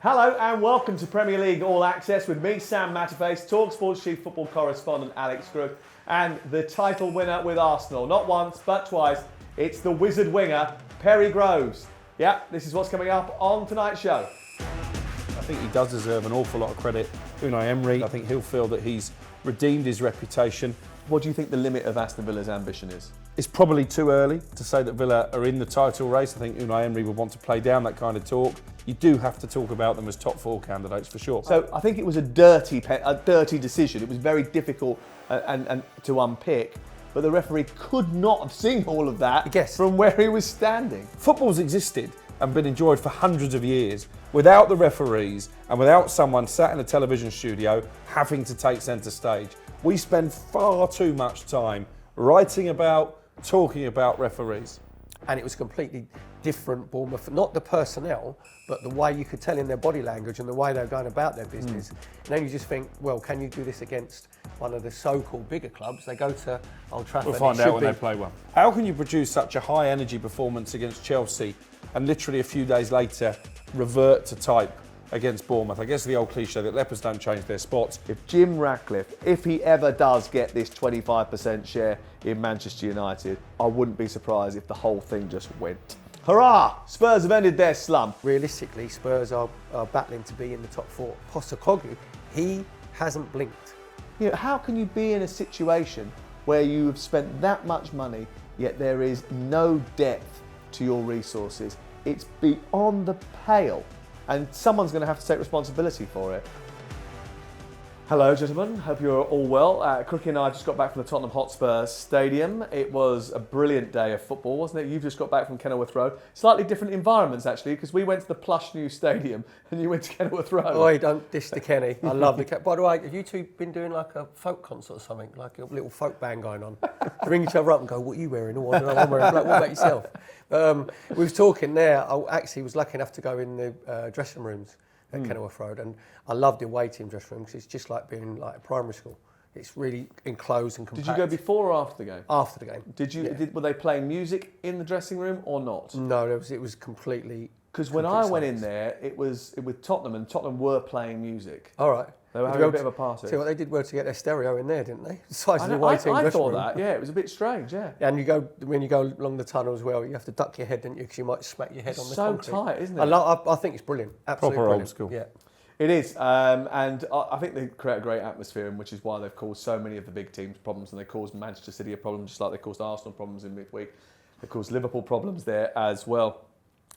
Hello and welcome to Premier League All Access with me, Sam Matterface, talkSPORT chief football correspondent Alex Crook, and the title winner with Arsenal. Not once, but twice. It's the wizard winger, Perry Groves. Yeah, this is what's coming up on tonight's show. I think he does deserve an awful lot of credit. Unai Emery, I think he'll feel that he's redeemed his reputation. What do you think the limit of Aston Villa's ambition is? It's probably too early to say that Villa are in the title race. I think Unai Emery would want to play down that kind of talk. You do have to talk about them as top four candidates for sure. So I think it was a dirty decision. It was very difficult and to unpick. But the referee could not have seen all of that from where he was standing. Football's existed and been enjoyed for hundreds of years without the referees and without someone sat in a television studio having to take centre stage. We spend far too much time writing about, talking about referees. And it was completely different Bournemouth, not the personnel, but the way you could tell in their body language and the way they were going about their business. And then you just think, well, can you do this against one of the so-called bigger clubs? They go to Old Trafford. We'll find out when they play one. How can you produce such a high energy performance against Chelsea and literally a few days later revert to type against Bournemouth? I guess the old cliche that lepers don't change their spots. If Jim Ratcliffe, if he ever does get this 25% share in Manchester United, I wouldn't be surprised if the whole thing just went. Hurrah! Spurs have ended their slump. Realistically, Spurs are battling to be in the top four. Postecoglou, he hasn't blinked. You know, how can you be in a situation where you've spent that much money, yet there is no depth to your resources? It's beyond the pale. And someone's going to have to take responsibility for it. Hello, gentlemen. Hope you're all well. Crookie and I just got back from the Tottenham Hotspur Stadium. It was a brilliant day of football, wasn't it? You've just got back from Kenilworth Road. Slightly different environments, actually, because we went to the plush new stadium and you went to Kenilworth Road. Oh, don't dish the Kenny. I love the Kenny. By the way, have you two been doing like a folk concert or something? Like a little folk band going on? Ring each other up and go, what are you wearing? Oh, I don't know, I'm wearing black. What about yourself? We was talking there. I actually was lucky enough to go in the dressing rooms at Kenilworth Road, and I love the away team dressing room because it's just like being like a primary school. It's really enclosed and compact. Did you go before or after the game? After the game. Did you? Yeah. Were they playing music in the dressing room or not? No, it was completely. Because when I went in there, it was with Tottenham, and Tottenham were playing music. All right. They were having a bit of a party. See what they did were to get their stereo in there, didn't they? The size of the away team I dressing thought room. that. Yeah, it was a bit strange. Yeah. And when you go along the tunnel as well, you have to duck your head, don't you? Because you might smack your head on the concrete. So tight, isn't it? I think it's brilliant. Absolutely proper brilliant. Old school. Yeah. It is, and I think they create a great atmosphere, which is why they've caused so many of the big teams problems, and they caused Manchester City a problem, just like they caused Arsenal problems in midweek. They caused Liverpool problems there as well.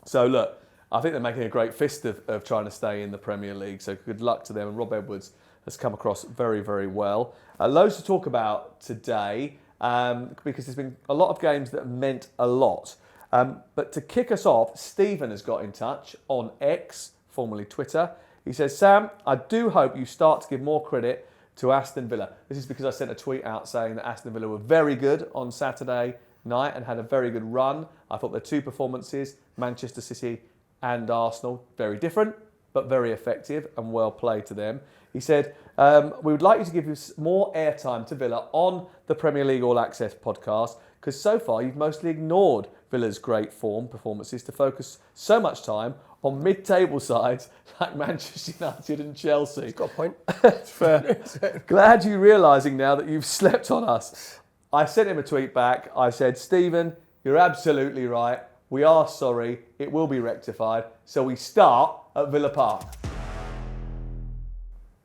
So look, I think they're making a great fist of trying to stay in the Premier League, so good luck to them, and Rob Edwards has come across very, very well. Loads to talk about today, because there's been a lot of games that meant a lot. But to kick us off, Stephen has got in touch on X, formerly Twitter. He says, Sam, I do hope you start to give more credit to Aston Villa. This is because I sent a tweet out saying that Aston Villa were very good on Saturday night and had a very good run. I thought their two performances, Manchester City and Arsenal, very different, but very effective and well played to them. He said, we would like you to give us more airtime to Villa on the Premier League All Access podcast, because so far you've mostly ignored Villa's great form performances to focus so much time on mid-table sides like Manchester United and Chelsea. He's got a point. Fair. Glad you're realising now that you've slept on us. I sent him a tweet back. I said, Stephen, you're absolutely right. We are sorry. It will be rectified. So we start at Villa Park.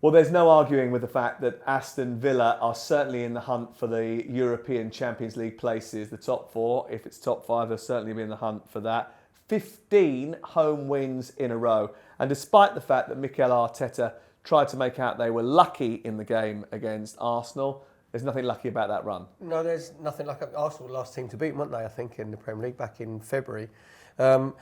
Well, there's no arguing with the fact that Aston Villa are certainly in the hunt for the European Champions League places, the top four. If it's top five, they'll certainly be in the hunt for that. 15 home wins in a row. And despite the fact that Mikel Arteta tried to make out they were lucky in the game against Arsenal, there's nothing lucky about that run. No, there's nothing like Arsenal, the last team to beat, weren't they, I think, in the Premier League back in February. The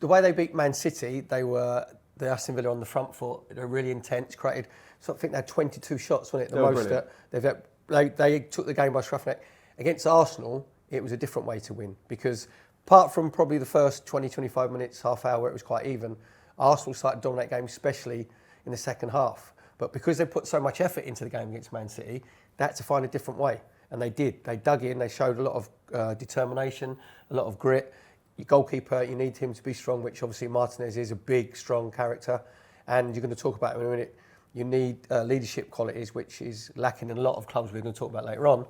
way they beat Man City, they were the Aston Villa on the front foot. They were really intense, created, so I think they had 22 shots, wasn't it? The most that they've had. They took the game by scruff neck. Against Arsenal, it was a different way to win, because apart from probably the first 20, 25 minutes, half hour where it was quite even, Arsenal started to dominate games, especially in the second half. But because they put so much effort into the game against Man City, they had to find a different way. And they did. They dug in, they showed a lot of determination, a lot of grit. Your goalkeeper, you need him to be strong, which obviously Martinez is a big, strong character. and you're going to talk about it in a minute. You need leadership qualities, which is lacking in a lot of clubs we're going to talk about later on,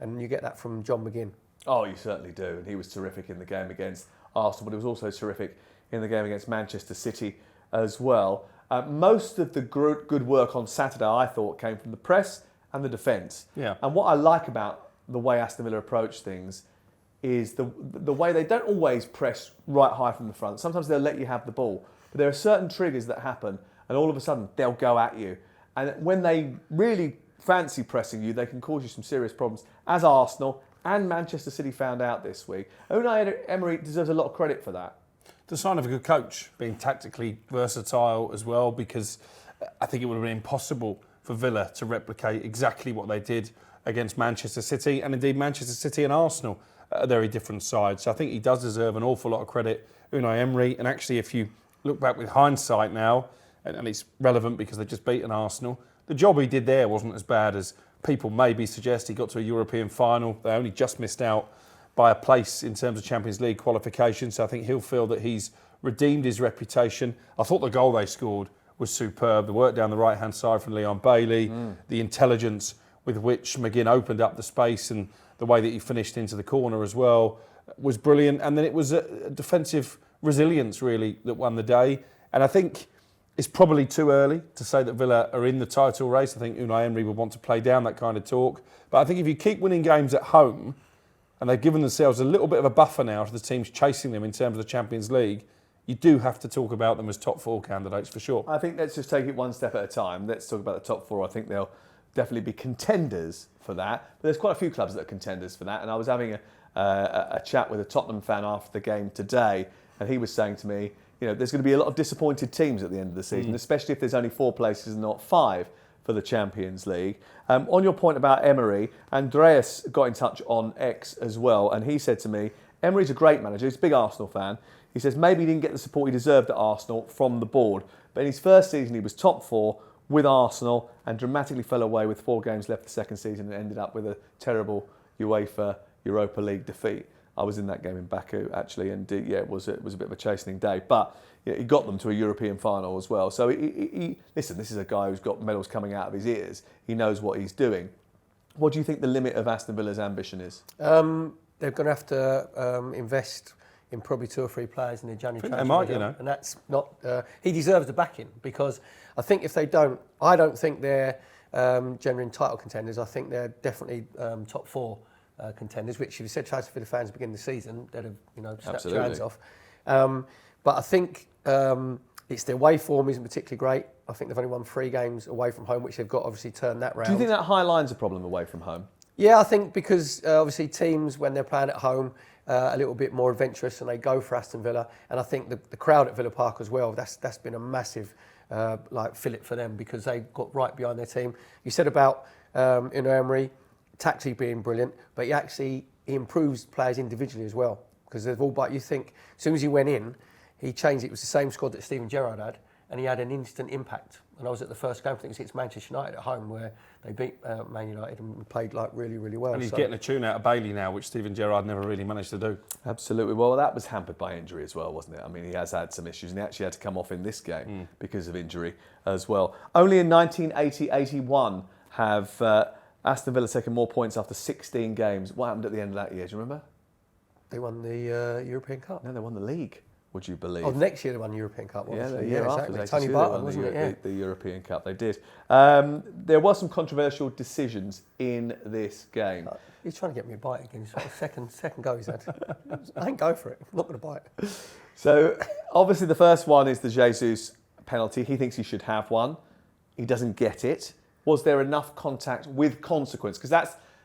and you get that from John McGinn. Oh, you certainly do, and he was terrific in the game against Arsenal, but he was also terrific in the game against Manchester City as well. Most of the good work on Saturday, I thought, came from the press and the defence. Yeah. And what I like about the way Aston Villa approach things is the way they don't always press right high from the front. Sometimes they'll let you have the ball, but there are certain triggers that happen, and all of a sudden they'll go at you. And when they really fancy pressing you, they can cause you some serious problems, as Arsenal and Manchester City found out this week. Unai Emery deserves a lot of credit for that. The sign of a good coach, being tactically versatile as well, because I think it would have been impossible for Villa to replicate exactly what they did against Manchester City, and indeed Manchester City and Arsenal are very different sides. So I think he does deserve an awful lot of credit, Unai Emery. And actually, if you look back with hindsight now, and it's relevant because they've just beaten Arsenal, the job he did there wasn't as bad as people maybe suggest. He got to a European final. They only just missed out by a place in terms of Champions League qualification. So I think he'll feel that he's redeemed his reputation. I thought the goal they scored was superb. The work down the right-hand side from Leon Bailey, the intelligence with which McGinn opened up the space and the way that he finished into the corner as well was brilliant. And then it was a defensive resilience, really, that won the day. And I think it's probably too early to say that Villa are in the title race. I think Unai Emery would want to play down that kind of talk. But I think if you keep winning games at home, and they've given themselves a little bit of a buffer now to the teams chasing them in terms of the Champions League, you do have to talk about them as top 4 candidates for sure. I think let's just take it one step at a time. Let's talk about the top 4. I think they'll definitely be contenders for that. But there's quite a few clubs that are contenders for that. And I was having a chat with a Tottenham fan after the game today, and he was saying to me, you know, there's going to be a lot of disappointed teams at the end of the season, especially if there's only 4 places and not 5 for the Champions League. On your point about Emery, Andreas got in touch on X as well, and he said to me, Emery's a great manager. He's a big Arsenal fan. He says maybe he didn't get the support he deserved at Arsenal from the board, but in his first season he was top 4 with Arsenal and dramatically fell away with 4 games left the second season and ended up with a terrible UEFA Europa League defeat. I was in that game in Baku actually, and it was a bit of a chastening day, but he got them to a European final as well. So listen, this is a guy who's got medals coming out of his ears. He knows what he's doing. What do you think the limit of Aston Villa's ambition is? They're going to have to invest in probably 2 or 3 players in the January transfer. They might, you know. And that's not... he deserves the backing, because I think if they don't... I don't think they're genuine title contenders. I think they're definitely top 4 contenders, which if you said to Aston Villa fans at the beginning of the season, they'd have, snapped their hands off. But I think it's their away form isn't particularly great. I think they've only won 3 games away from home, which they've got obviously turned that round. Do you think that high line's a problem away from home? Yeah, I think because obviously teams, when they're playing at home, a little bit more adventurous and they go for Aston Villa. And I think the crowd at Villa Park as well, that's been a massive fillet for them, because they got right behind their team. You said about Unai Emery tactically being brilliant, but he improves players individually as well, because they've all, but you think as soon as he went in, he changed it. It was the same squad that Steven Gerrard had, and he had an instant impact. And I was at the first game, I think it's Manchester United at home, where they beat Man United and played really, really well. And he's getting a tune out of Bailey now, which Steven Gerrard never really managed to do. Absolutely. Well, that was hampered by injury as well, wasn't it? I mean, he has had some issues, and he actually had to come off in this game because of injury as well. Only in 1980-81 have Aston Villa taken more points after 16 games. What happened at the end of that year? Do you remember? They won the European Cup. No, they won the league. Would you believe? Oh, next year they won the European Cup. Yeah, the year after. Exactly. Tony Barton, wasn't it? Yeah. The European Cup, they did. There were some controversial decisions in this game. He's trying to get me a bite again. Second go he's had. I ain't go for it. I'm not going to bite. So, obviously the first one is the Jesus penalty. He thinks he should have one. He doesn't get it. Was there enough contact with consequence? Because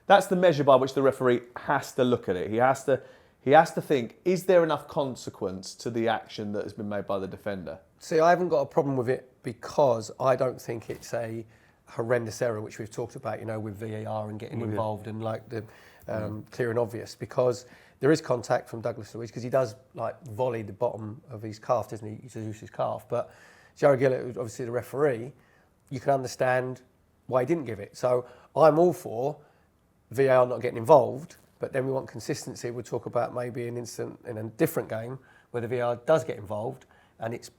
that's the measure by which the referee has to look at it. He has to think, is there enough consequence to the action that has been made by the defender? See, I haven't got a problem with it, because I don't think it's a horrendous error, which we've talked about, with VAR and getting involved and the clear and obvious, because there is contact from Douglas Luiz, because he does volley the bottom of his calf, doesn't he? Jesus' calf. But Jared Gillett, who's obviously the referee, you can understand why he didn't give it. So I'm all for VAR not getting involved, but then we want consistency. We'll talk about maybe an incident in a different game where the VAR does get involved and it's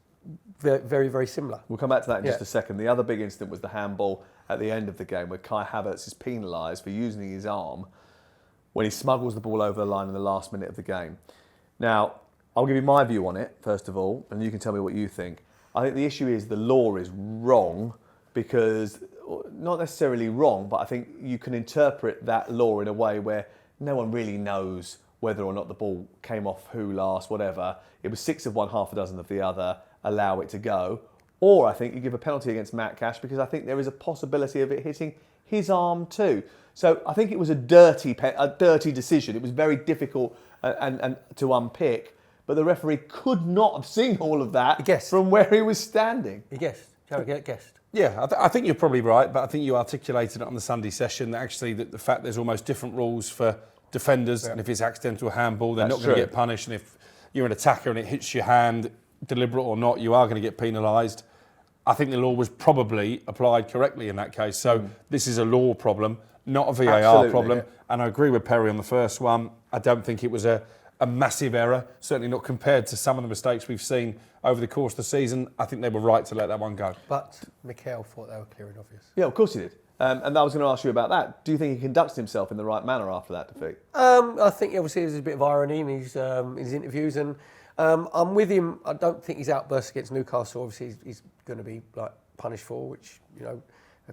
very, very, very similar. We'll come back to that in just Yeah. a second. The other big incident was the handball at the end of the game where Kai Havertz is penalised for using his arm when he smuggles the ball over the line in the last minute of the game. Now, I'll give you my view on it, first of all, and you can tell me what you think. I think the issue is the law is wrong because, not necessarily wrong, but I think you can interpret that law in a way where no one really knows whether or not the ball came off who last, whatever. It was 6 of one, half a dozen of the other, allow it to go. Or I think you give a penalty against Matt Cash because I think there is a possibility of it hitting his arm too. So I think it was a dirty decision. It was very difficult and to unpick. But the referee could not have seen all of that from where he was standing. He guessed. Joe guessed. Yeah, I think you're probably right, but I think you articulated it on the Sunday session that actually the fact there's almost different rules for defenders, and if it's accidental handball, they're not going to get punished, and if you're an attacker and it hits your hand, deliberate or not, you are going to get penalised. I think the law was probably applied correctly in that case. So this is a law problem, not a VAR problem. And I agree with Perry on the first one. I don't think it was a massive error, certainly not compared to some of the mistakes we've seen over the course of the season. I think they were right to let that one go. But Mikel thought they were clear and obvious. Yeah, of course he did. And I was going to ask you about that. Do you think he conducted himself in the right manner after that defeat? I think obviously there's a bit of irony in his interviews, and I'm with him. I don't think his outburst against Newcastle, obviously, he's going to be punished for, which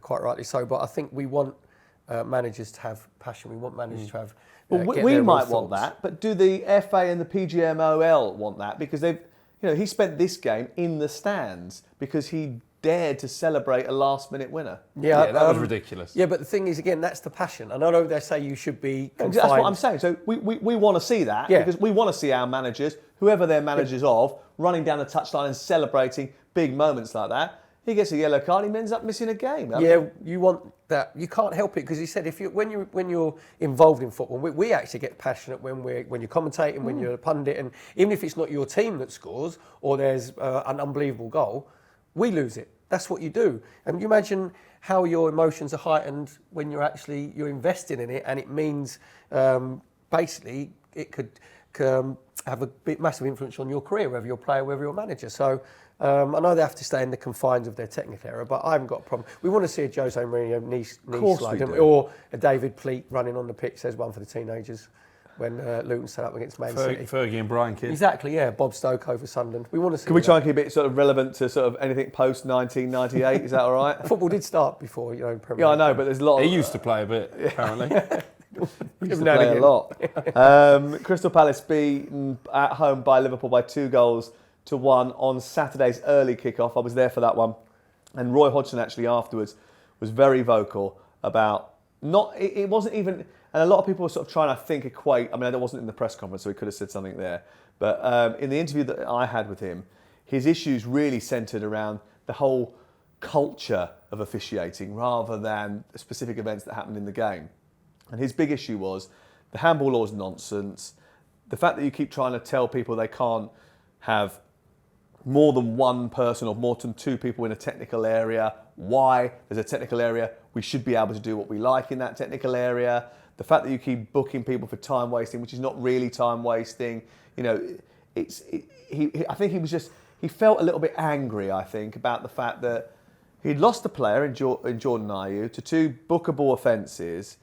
quite rightly so. But I think we want managers to have passion. We want managers to have. Well, we might want that, but do the FA and the PGMOL want that? Because he spent this game in the stands because he dared to celebrate a last-minute winner. Yeah, that was ridiculous. Yeah, but the thing is, again, that's the passion. And I know they say you should be confined. That's what I'm saying. So we want to see that because we want to see our managers, whoever they're managers of, running down the touchline and celebrating big moments like that. He gets a yellow card, he ends up missing a game. You want that. You can't help it because he said when you're involved in football, we actually get passionate when you're commentating, when you're a pundit, and even if it's not your team that scores or there's an unbelievable goal, we lose it. That's what you do. And you imagine how your emotions are heightened when you're investing in it, and it means basically it could have a massive influence on your career, whether you're a player, whether you're a manager. So I know they have to stay in the confines of their technical error, but I haven't got a problem. We want to see a Jose Mourinho knee slide, or a David Pleat running on the pitch. There's one for the teenagers when Luton set up against Man City. Fergie and Brian Kidd. Exactly, yeah. Bob Stoke over Sunderland. We want to see. Can we try and keep it sort of relevant to sort of anything post 1998? Is that all right? Football did start before, Premier League. Yeah, I know, but there's a lot. He used to play a bit, apparently. He used to play a lot. Crystal Palace beaten at home by Liverpool by 2-1 on Saturday's early kickoff. I was there for that one. And Roy Hodgson actually afterwards was very vocal about it wasn't even, and a lot of people were sort of trying to equate, I mean, I wasn't in the press conference, so he could have said something there. But in the interview that I had with him, his issues really centred around the whole culture of officiating rather than the specific events that happened in the game. And his big issue was the handball law is nonsense. The fact that you keep trying to tell people they can't have more than one person or more than two people in a technical area. Why? There's a technical area. We should be able to do what we like in that technical area. The fact that you keep booking people for time wasting, which is not really time wasting. I think he felt a little bit angry, I think, about the fact that he'd lost a player in Jordan Ayew to 2 bookable offences.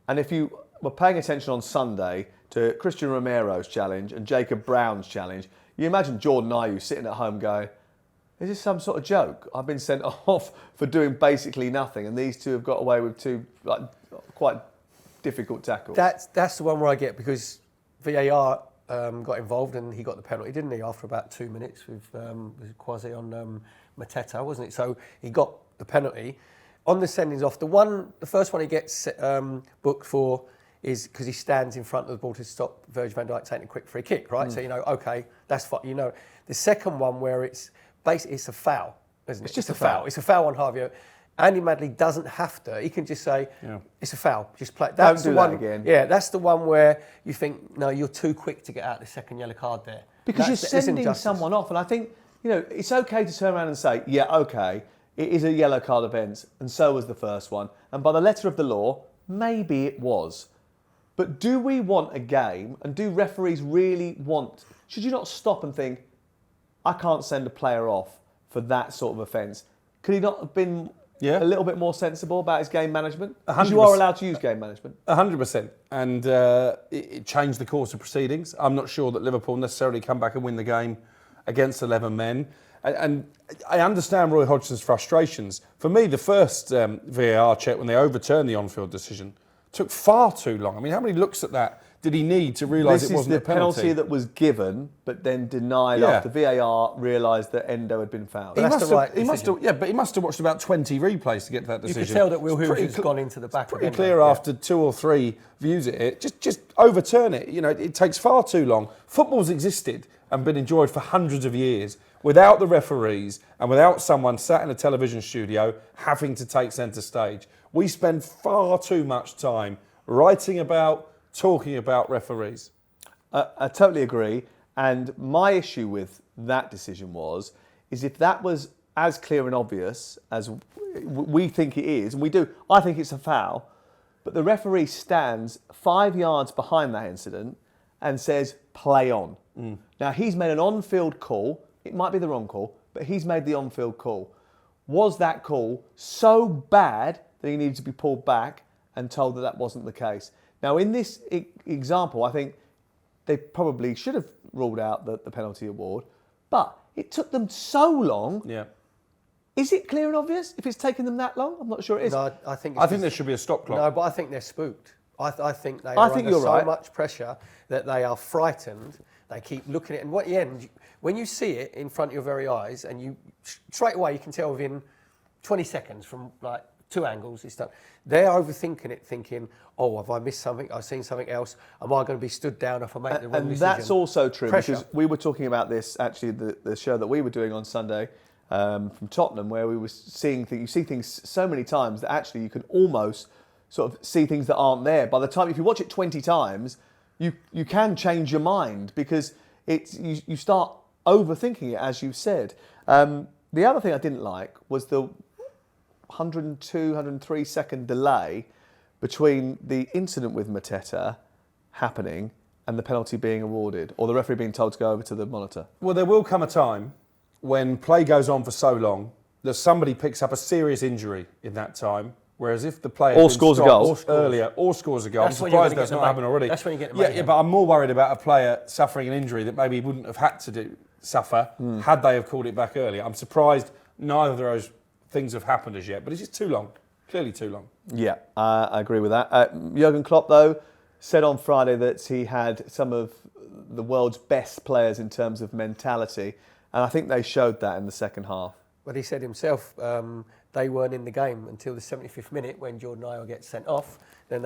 And if you were paying attention on Sunday to Christian Romero's challenge and Jacob Brown's challenge, you imagine Jordan Ayew sitting at home going, is this some sort of joke? I've been sent off for doing basically nothing, and these two have got away with 2 quite difficult tackles. That's the one where I get, because VAR got involved and he got the penalty, didn't he, after about 2 minutes with Kwasi on Mateta, wasn't it? So he got the penalty. On the sendings off, the first one he gets booked for is because he stands in front of the ball to stop Virgil van Dijk taking a quick free kick, right? So okay, that's fine. The second one where it's basically it's a foul, isn't it? It's just a foul. It's a foul on Harvey. Andy Madley doesn't have to. He can just say it's a foul. Just play. Don't do that again. Yeah, that's the one where you think no, you're too quick to get out the second yellow card there because you're sending someone off, and I think it's okay to turn around and say, yeah, okay. It is a yellow card offence, and so was the first one. And by the letter of the law, maybe it was. But do we want a game, and do referees really want... Should you not stop and think, I can't send a player off for that sort of offence. Could he not have been Yeah. a little bit more sensible about his game management? Because 100%. you are allowed to use game management. 100%. And it changed the course of proceedings. I'm not sure that Liverpool necessarily come back and win the game against 11 men. And I understand Roy Hodgson's frustrations. For me, the first VAR check when they overturned the on-field decision took far too long. I mean, how many looks at that did he need to realise it wasn't a penalty? This is the penalty that was given, but then denied after VAR realised that Endo had been fouled. But that's the right decision. But he must have watched about 20 replays to get to that decision. You could tell that Will Hughes has gone into the back. Pretty clear after 2 or 3 views at it. Just overturn it. You know, it takes far too long. Football's existed and been enjoyed for hundreds of years without the referees and without someone sat in a television studio having to take centre stage. We spend far too much time writing about, talking about referees. I totally agree. And my issue with that decision is if that was as clear and obvious as we think it is, and we do, I think it's a foul, but the referee stands 5 yards behind that incident and says, play on. Now, he's made an on-field call. It might be the wrong call, but he's made the on-field call. Was that call so bad that he needed to be pulled back and told that that wasn't the case? Now, in this example, I think they probably should have ruled out the penalty award, but it took them so long. Yeah. Is it clear and obvious if it's taken them that long? I'm not sure it is. No, I think there should be a stop clock. No, but I think they're spooked. I think they are under so much pressure that they are frightened. They keep looking at it. And at the end, when you see it in front of your very eyes, and you straight away you can tell within 20 seconds from like 2 angles it's done. They're overthinking it, thinking, oh, have I missed something? I've seen something else. Am I going to be stood down if I make the wrong decision? And that's also true Pressure. because we were talking about this, actually, the show that we were doing on Sunday from Tottenham, where we were seeing things, you see things so many times that actually you can almost sort of see things that aren't there. By the time, if you watch it 20 times, you can change your mind because you start overthinking it, as you said. The other thing I didn't like was the 102, 103 second delay between the incident with Mateta happening and the penalty being awarded, or the referee being told to go over to the monitor. Well, there will come a time when play goes on for so long that somebody picks up a serious injury in that time, whereas if the player or scores a goal earlier or scores a goal, I'm surprised that's not happened already. That's when you get the yeah, but I'm more worried about a player suffering an injury that maybe he wouldn't have had to suffer had they have called it back earlier. I'm surprised neither of those things have happened as yet, but it's just too long. Clearly too long. Yeah, I agree with that. Jurgen Klopp, though, said on Friday that he had some of the world's best players in terms of mentality, and I think they showed that in the second half. But he said himself they weren't in the game until the 75th minute when Jordan Ayew gets sent off. Then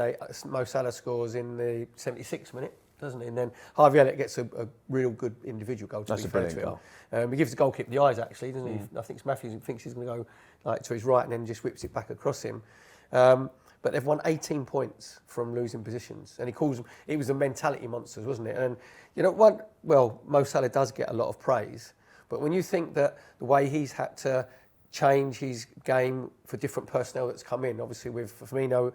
Mo Salah scores in the 76th minute, doesn't he? And then Harvey Elliott gets a real good individual goal. That's a brilliant goal. He gives the goalkeeper the eyes, actually, doesn't he? I think it's Matthews who thinks he's going to go like to his right and then just whips it back across him. But they've won 18 points from losing positions. And he calls them, it was the mentality monsters, wasn't it? And, you know, Mo Salah does get a lot of praise. But when you think that the way he's had to change his game for different personnel that's come in, obviously with Firmino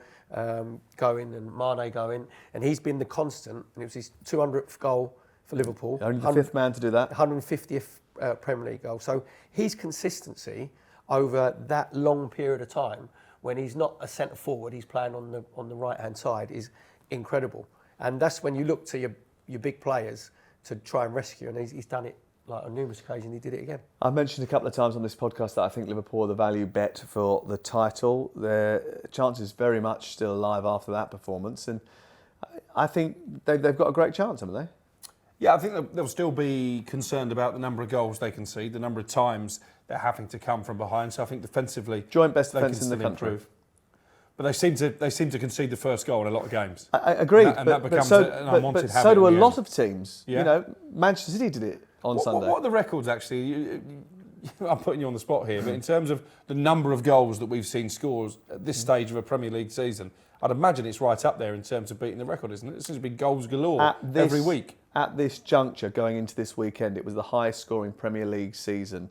going and Mane going, and he's been the constant, and it was his 200th goal for Liverpool. Only the 5th man to do that. 150th Premier League goal. So his consistency over that long period of time, when he's not a centre forward, he's playing on the right hand side, is incredible. And that's when you look to your big players to try and rescue, and he's done it. Like on numerous occasions, he did it again. I've mentioned a couple of times on this podcast that I think Liverpool are the value bet for the title. Their chances very much still alive after that performance, and I think they've got a great chance, haven't they? Yeah, I think they'll still be concerned about the number of goals they concede, the number of times they're having to come from behind. So I think defensively, joint best defence in the country. Improve. But they seem to concede the first goal in a lot of games. I agree, and that becomes an unwanted habit. So do a lot of teams. Yeah. You know, Manchester City did it on Sunday. What are the records actually? I'm putting you on the spot here, but in terms of the number of goals that we've seen scores at this stage of a Premier League season, I'd imagine it's right up there in terms of beating the record, isn't it? It seems to be goals galore every week. At this juncture, going into this weekend, it was the highest scoring Premier League season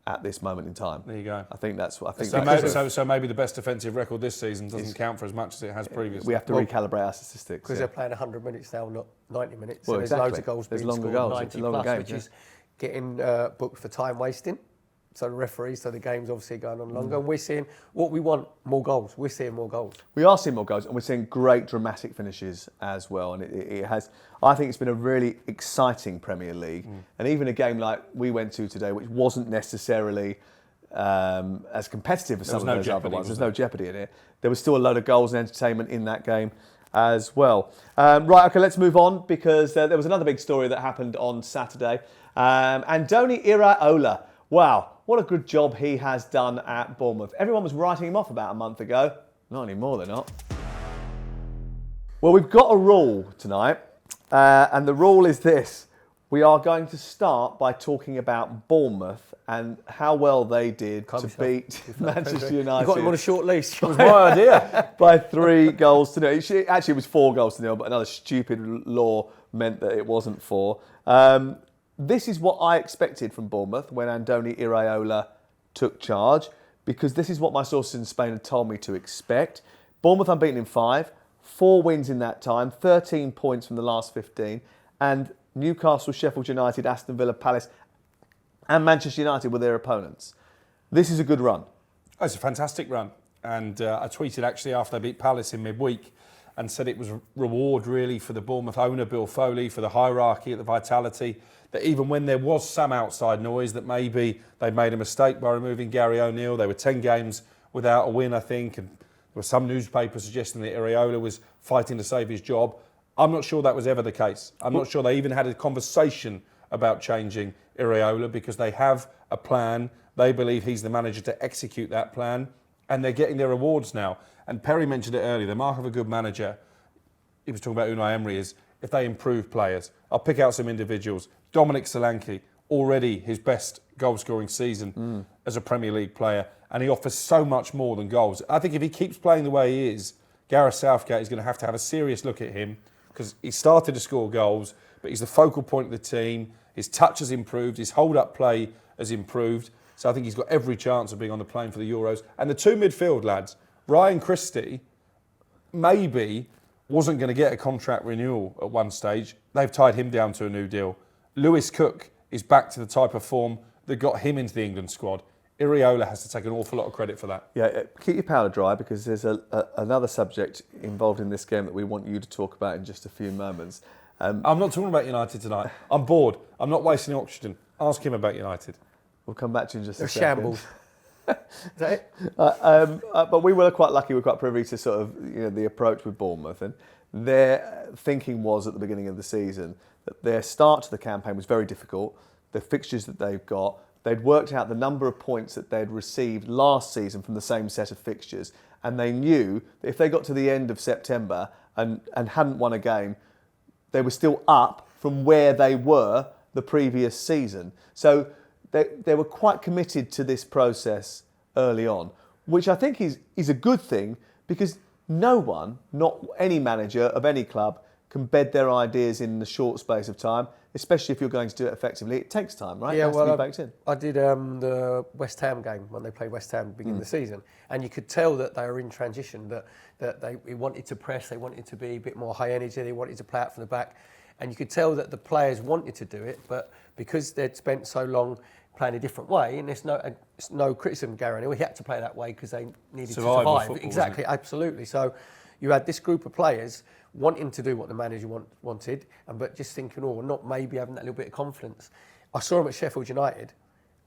at this moment in time. There you go. I think that's what I think. So maybe the best defensive record this season doesn't count for as much as it has previously. We have to recalibrate our statistics because they're playing 100 minutes now, not 90 minutes. Well, so there's loads of goals there's being longer scored, goals, 90 longer plus, games, which is getting booked for time wasting. So the referees, so the game's obviously going on longer. And we're seeing what we want, more goals. We're seeing more goals. We are seeing more goals, and we're seeing great dramatic finishes as well. And it has, I think it's been a really exciting Premier League. And even a game like we went to today, which wasn't necessarily as competitive as some of those other ones. There's no jeopardy in it. There was still a load of goals and entertainment in that game as well. Right, okay, let's move on, because there was another big story that happened on Saturday. Andoni Iraola. Wow, what a good job he has done at Bournemouth. Everyone was writing him off about a month ago. Not anymore, they're not. Well, we've got a rule tonight, and the rule is this. We are going to start by talking about Bournemouth and how well they did to beat Manchester United. You got him on a short leash. That was my idea. By 3 goals to 0. Actually, it was 4 goals to 0, but another stupid law meant that it wasn't 4. This is what I expected from Bournemouth when Andoni Iraola took charge, because this is what my sources in Spain had told me to expect. Bournemouth unbeaten in 5, 4 wins in that time, 13 points from the last 15, and Newcastle, Sheffield United, Aston Villa, Palace and Manchester United were their opponents. This is a good run. Oh, it's a fantastic run. And I tweeted actually after they beat Palace in midweek and said it was a reward really for the Bournemouth owner, Bill Foley, for the hierarchy, the vitality, that even when there was some outside noise that maybe they made a mistake by removing Gary O'Neill, they were 10 games without a win, I think, and there were some newspapers suggesting that Iraola was fighting to save his job. I'm not sure that was ever the case. I'm not sure they even had a conversation about changing Iraola, because they have a plan. They believe he's the manager to execute that plan, and they're getting their rewards now. And Perry mentioned it earlier, the mark of a good manager, he was talking about Unai Emery, is if they improve players. I'll pick out some individuals. Dominic Solanke, already his best goal-scoring season as a Premier League player, and he offers so much more than goals. I think if he keeps playing the way he is, Gareth Southgate is going to have a serious look at him, because he started to score goals, but he's the focal point of the team. His touch has improved, his hold-up play has improved, so I think he's got every chance of being on the plane for the Euros. And the 2 midfield lads, Ryan Christie maybe wasn't going to get a contract renewal at one stage. They've tied him down to a new deal. Lewis Cook is back to the type of form that got him into the England squad. Iraola has to take an awful lot of credit for that. Yeah, keep your powder dry, because there's another subject involved in this game that we want you to talk about in just a few moments. I'm not talking about United tonight. I'm bored. I'm not wasting oxygen. Ask him about United. We'll come back to you in just a They're second. shambles. Is that it? But we were quite lucky. We were quite privy to sort of the approach with Bournemouth, and their thinking was at the beginning of the season that their start to the campaign was very difficult. The fixtures that they've got, they'd worked out the number of points that they'd received last season from the same set of fixtures, and they knew that if they got to the end of September and hadn't won a game, they were still up from where they were the previous season. So they were quite committed to this process early on, which I think is a good thing, because no one, not any manager of any club, can bed their ideas in the short space of time, especially if you're going to do it effectively. It takes time, right? Yeah, it has to be baked in. I did the West Ham game when they played West Ham at the beginning of the season, and you could tell that they were in transition, that they wanted to press, they wanted to be a bit more high energy, they wanted to play out from the back, and you could tell that the players wanted to do it, but because they'd spent so long playing a different way, and it's no criticism of Gary O'Neill, he had to play that way because they needed to survive. Football, exactly, absolutely. So you had this group of players wanting to do what the manager wanted, but just thinking, not maybe having that little bit of confidence. I saw him at Sheffield United,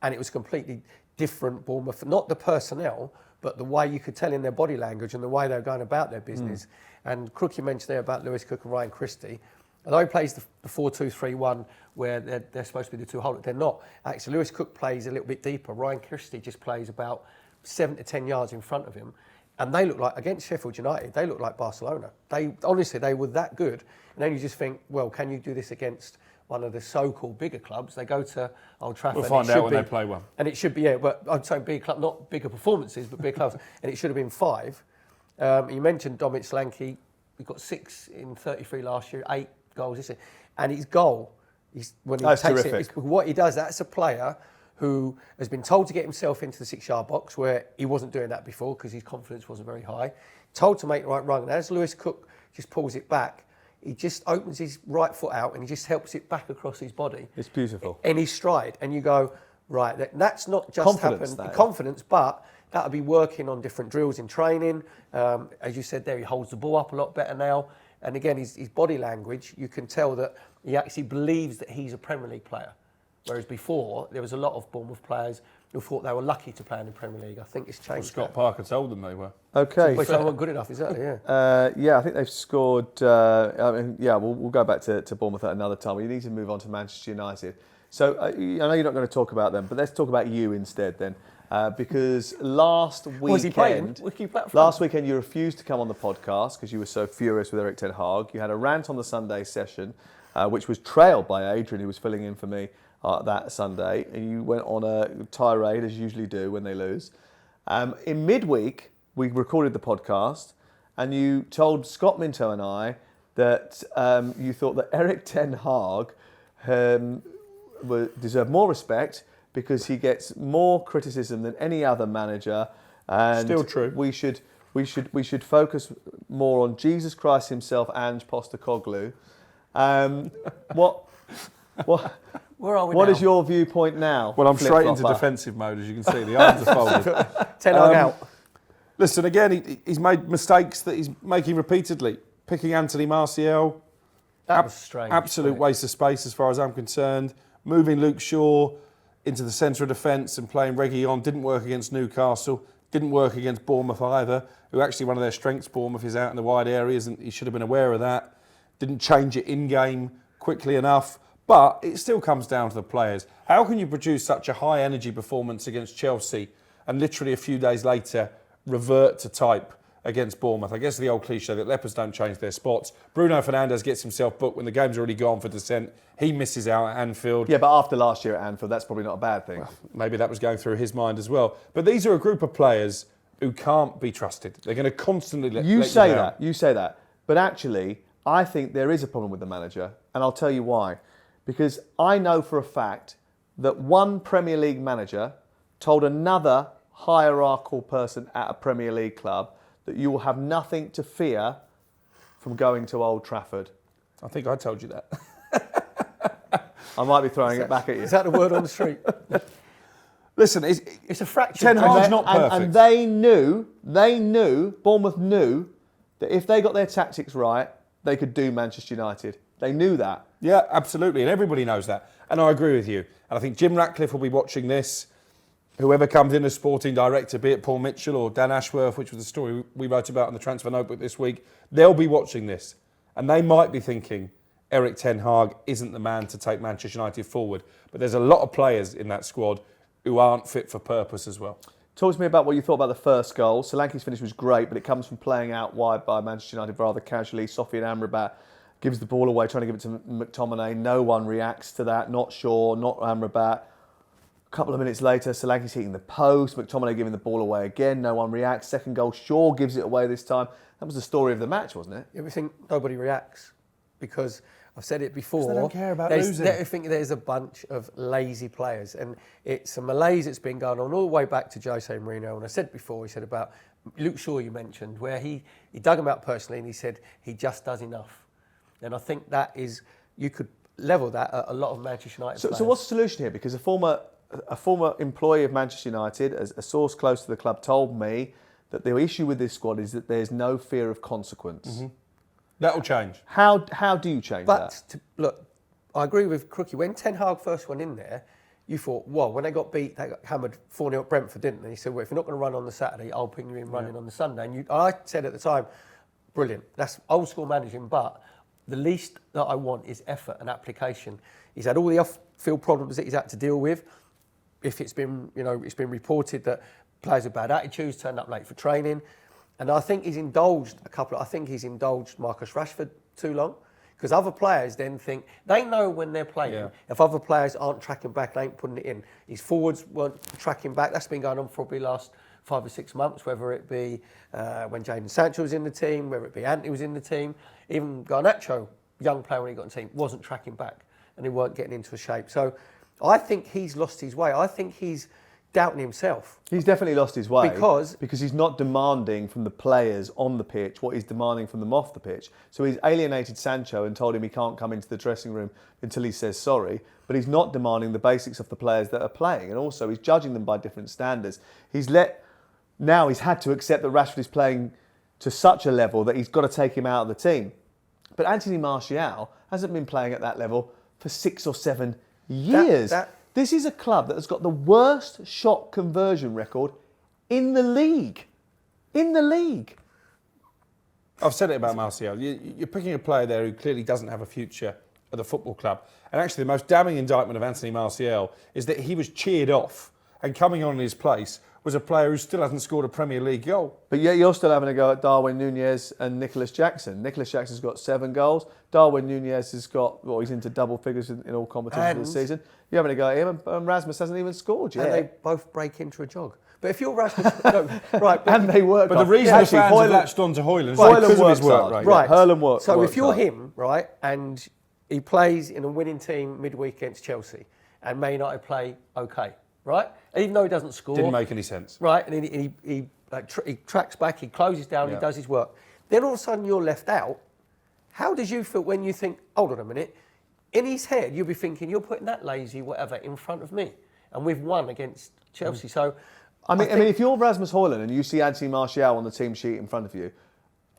and it was completely different Bournemouth. Not the personnel, but the way you could tell in their body language and the way they were going about their business. And Crook, you mentioned there about Lewis Cook and Ryan Christie. Although he plays the 4-2-3-1 where they're supposed to be the two holders, they're not. Actually, Lewis Cook plays a little bit deeper. Ryan Christie just plays about 7 to 10 yards in front of him. And they look like, against Sheffield United, they look like Barcelona. Honestly, they were that good. And then you just think, well, can you do this against one of the so-called bigger clubs? They go to Old Trafford. We'll find out when they play one. And it should be, but I'm saying big club, not bigger performances, but big clubs. And it should have been 5. You mentioned Dominic Solanke. He got 6 in 33 last year, 8 goals this year. And his goal, when he That's takes terrific. it, what he does, that's a player who has been told to get himself into the 6-yard box, where he wasn't doing that before because his confidence wasn't very high. Told to make the right run. And as Lewis Cook just pulls it back, he just opens his right foot out and he just helps it back across his body. It's beautiful. In his stride. And you go, right, that's not just Confidence, happened. that is. Confidence, but that'll be working on different drills in training. As you said there, he holds the ball up a lot better now. And again, his body language, you can tell that he actually believes that he's a Premier League player. Whereas before, there was a lot of Bournemouth players who thought they were lucky to play in the Premier League. I think it's changed. Scott Parker told them they were. Okay. Which they weren't good enough, exactly, yeah. Yeah, I think they've scored. We'll go back to Bournemouth at another time. We need to move on to Manchester United. So I know you're not going to talk about them, but let's talk about you instead then. Because last weekend you refused to come on the podcast because you were so furious with Erik ten Hag. You had a rant on the Sunday session, which was trailed by Adrian, who was filling in for me that Sunday, and you went on a tirade, as you usually do when they lose. In midweek, we recorded the podcast, and you told Scott Minto and I that you thought that Erik ten Hag deserved more respect because he gets more criticism than any other manager. And still true. We should focus more on Jesus Christ himself and Postecoglou. Where are we What now? is your viewpoint now? Well, I'm straight into Flip-flopper. defensive mode, as you can see. The arms are folded. Ten Hag out. Listen, again, he's made mistakes that he's making repeatedly. Picking Anthony Martial, That was strange. absolute waste of space as far as I'm concerned. Moving Luke Shaw into the centre of defence and playing Reguilon didn't work against Newcastle, didn't work against Bournemouth either, who actually one of their strengths, Bournemouth, is out in the wide areas, and he should have been aware of that. Didn't change it in-game quickly enough. But it still comes down to the players. How can you produce such a high energy performance against Chelsea and literally a few days later revert to type against Bournemouth? I guess the old cliche that lepers don't change their spots. Bruno Fernandes gets himself booked when the game's already gone for dissent. He misses out at Anfield. Yeah, but after last year at Anfield, that's probably not a bad thing. Well, maybe that was going through his mind as well. But these are a group of players who can't be trusted. They're going to constantly let you down. You say that. But actually, I think there is a problem with the manager, and I'll tell you why. Because I know for a fact that one Premier League manager told another hierarchical person at a Premier League club that you will have nothing to fear from going to Old Trafford. I think I told you that. I might be throwing it back at you. Is that the word on the street? Listen, It's a fracture. Ten Hag's not perfect. And they knew, Bournemouth knew that if they got their tactics right, they could do Manchester United. They knew that. Yeah, absolutely, and everybody knows that. And I agree with you. And I think Jim Ratcliffe will be watching this. Whoever comes in as sporting director, be it Paul Mitchell or Dan Ashworth, which was the story we wrote about in the Transfer Notebook this week, they'll be watching this. And they might be thinking, Erik ten Hag isn't the man to take Manchester United forward. But there's a lot of players in that squad who aren't fit for purpose as well. Talk to me about what you thought about the first goal. Solanke's finish was great, but it comes from playing out wide by Manchester United rather casually. Sofian Amrabat gives the ball away, trying to give it to McTominay. No one reacts to that. Not Shaw, not Amrabat. A couple of minutes later, Solanke's hitting the post. McTominay giving the ball away again. No one reacts. Second goal, Shaw gives it away this time. That was the story of the match, wasn't it? You think nobody reacts because I've said it before. They don't care about there's, losing. I think there's a bunch of lazy players, and it's a malaise that's been going on all the way back to Jose Mourinho. And I said before, he said about Luke Shaw, you mentioned, where he dug him out personally, and he said he just does enough. And I think that is, you could level that at a lot of Manchester United players. So what's the solution here? Because a former employee of Manchester United, as a source close to the club, told me that the issue with this squad is that there's no fear of consequence. Mm-hmm. That'll change. How do you change that? Look, I agree with Crookie. When Ten Hag first went in there, you thought, well, when they got beat, they got hammered 4-0 at Brentford, didn't they? He said, well, if you're not going to run on the Saturday, I'll bring you in running on the Sunday. And I said at the time, brilliant. That's old school managing, but the least that I want is effort and application. He's had all the off-field problems that he's had to deal with. If it's been, it's been reported that players with bad attitudes turned up late for training. And I think he's indulged Marcus Rashford too long. Because other players then think, they know when they're playing, if other players aren't tracking back, they ain't putting it in. His forwards weren't tracking back. That's been going on for probably the last 5 or 6 months, whether it be when Jadon Sancho was in the team, whether it be Anthony was in the team. Even Garnacho, young player when he got in the team, wasn't tracking back and he weren't getting into a shape. So I think he's lost his way. I think he's doubting himself. He's definitely lost his way Because he's not demanding from the players on the pitch what he's demanding from them off the pitch. So he's alienated Sancho and told him he can't come into the dressing room until he says sorry, but he's not demanding the basics of the players that are playing, and also he's judging them by different standards. Now he's had to accept that Rashford is playing to such a level that he's got to take him out of the team. But Anthony Martial hasn't been playing at that level for 6 or 7 years. This is a club that has got the worst shot conversion record in the league. In the league. I've said it about Martial. You're picking a player there who clearly doesn't have a future at the football club. And actually, the most damning indictment of Anthony Martial is that he was cheered off, and coming on in his place was a player who still hasn't scored a Premier League goal. But yet you're still having a go at Darwin Núñez and Nicholas Jackson. Nicholas Jackson's got 7 goals. Darwin Núñez has got, he's into double figures in all competitions this season. You're having a go at him, and Rasmus hasn't even scored yet. And they both break into a jog. But if you're Rasmus... right. And they work. But the reason the fans have latched on to Højlund is because of his work rate. Right. Haaland works. So if you're him, right, and he plays in a winning team midweek against Chelsea, and Man United play okay, right? Even though he doesn't score. Didn't make any sense. Right, and he tracks back, he closes down, he does his work. Then all of a sudden you're left out. How does you feel when you think, hold on a minute, in his head you'll be thinking, you're putting that lazy whatever in front of me, and we've won against Chelsea. So, I mean, if you're Rasmus Højlund and you see Anthony Martial on the team sheet in front of you,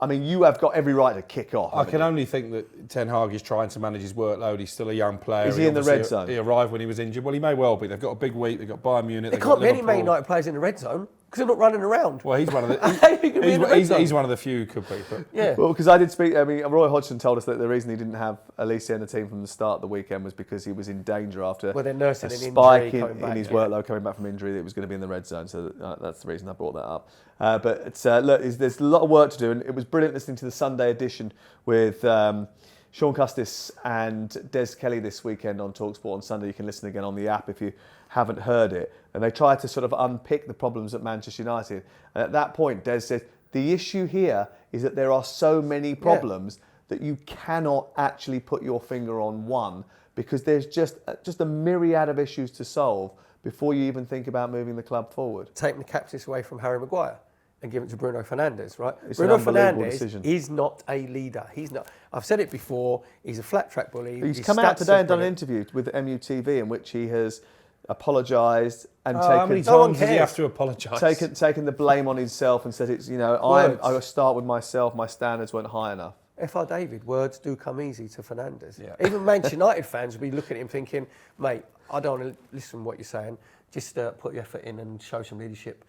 I mean, you have got every right to kick off. I can only think that Ten Hag is trying to manage his workload. He's still a young player. Is he in the red zone? He arrived when he was injured. Well, he may well be. They've got a big week. They've got Bayern Munich. There can't be any Man United players in the red zone because they're not running around. Well, he's one of the. He's one of the few who could be. But. Yeah. Well, because I did speak. I mean, Roy Hodgson told us that the reason he didn't have Alicia in the team from the start of the weekend was because he was in danger after they're nursing a an spike injury in his workload coming back from injury. That it was going to be in the red zone. So that's the reason I brought that up. But it's, look, there's a lot of work to do, and it was brilliant listening to the Sunday edition with Sean Custis and Des Kelly this weekend on talkSPORT on Sunday. You can listen again on the app if you haven't heard it. And they tried to sort of unpick the problems at Manchester United. And at that point, Des said, the issue here is that there are so many problems that you cannot actually put your finger on one, because there's just a myriad of issues to solve before you even think about moving the club forward. Taking the captaincy away from Harry Maguire and give it to Bruno Fernandes, right? It's Bruno an unbelievable Fernandes decision. is not a leader. He's not. I've said it before. He's a flat track bully. He's His come out stats today are and done an brilliant. interview with apologised in which he has apologised and How many No one times does he cares. have to apologise? taken the blame on himself and said it's I start with myself. My standards weren't high enough. F.R. David, words do come easy to Fernandes. Yeah. Even Manchester United fans will be looking at him thinking, mate, I don't want to listen to what you're saying. Just put your effort in and show some leadership